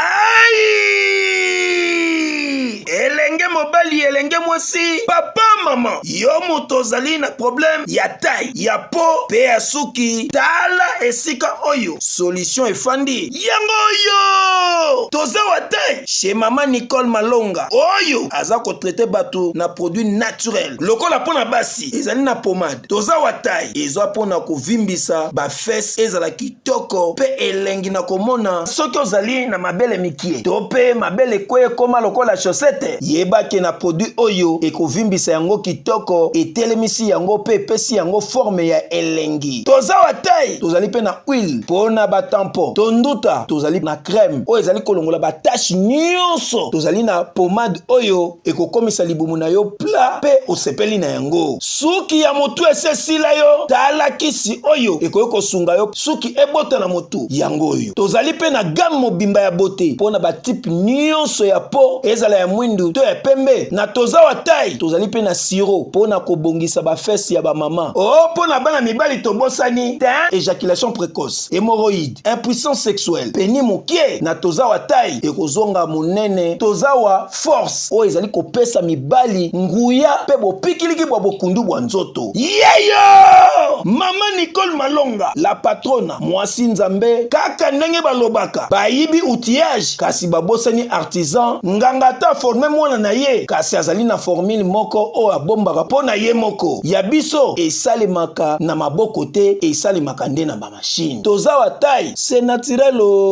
Speaker 4: Elenge mobali, elenge mwasi, papa mama, yo moto ozali na problème ya taille, ya po, pe ya suki, tala esika oyo, solution efandi, yango yo! Toza wa taille, chez mama Nicole Malonga, oyo, aza ko traiter bato na produit naturel, lokola pona basi, ezali na pomade, toza wa taille, ezwa pona kovimbisa, ba fesse ezala kitoko, pe elengi na komona, soki ozali na mabele mikie, tope mabele kwe koma lokola chaussette, yebake na produit oyo ekovimbisa yango kitoko etelemisi yango pe pesi yango forme ya elengi. Toza wa taille, tozali pe na huile pona ba tampon. Tonduta, tozali na crème oyo ezali kolongola ba tache nyonso. Tozali na pomade oyo ekokomisa libumu na yo plat pe osepeli na yango. Suki ya motu esesila yo, tala kisi oyo ekoyoko sunga yo suki ebota na motu yango oyo. Tozali pe na gamme mobimba ya beauté pona ba type nyonso ya po ezala ya mwindu to ya pembe. Na toza wa taille, tozali pe na siro pona kobongisa ba fesse ya ba mama. Oh, pona bana mibali tobosani, éjaculation précoce, hémorroïde, impuissance sexuelle, peni mokie. Na toza wa taille ekozonga monene, toza wa force o ezali kopesa mibali nguya pe bopikiliki bwa bokundu bwa nzoto. Yeyo! Mama Nicole Malonga, la patrona, mwasi nzambe, kaka ndenge balobaka, bayibi outillage, kasi babosani artisan, ngangata forme mwana na ye, kasi azali na formule moko o abombaka po na ye moko. Ya biso, esalemaka na maboko te, esalemaka nde na ba machine. Toza wa taille, c'est naturel o.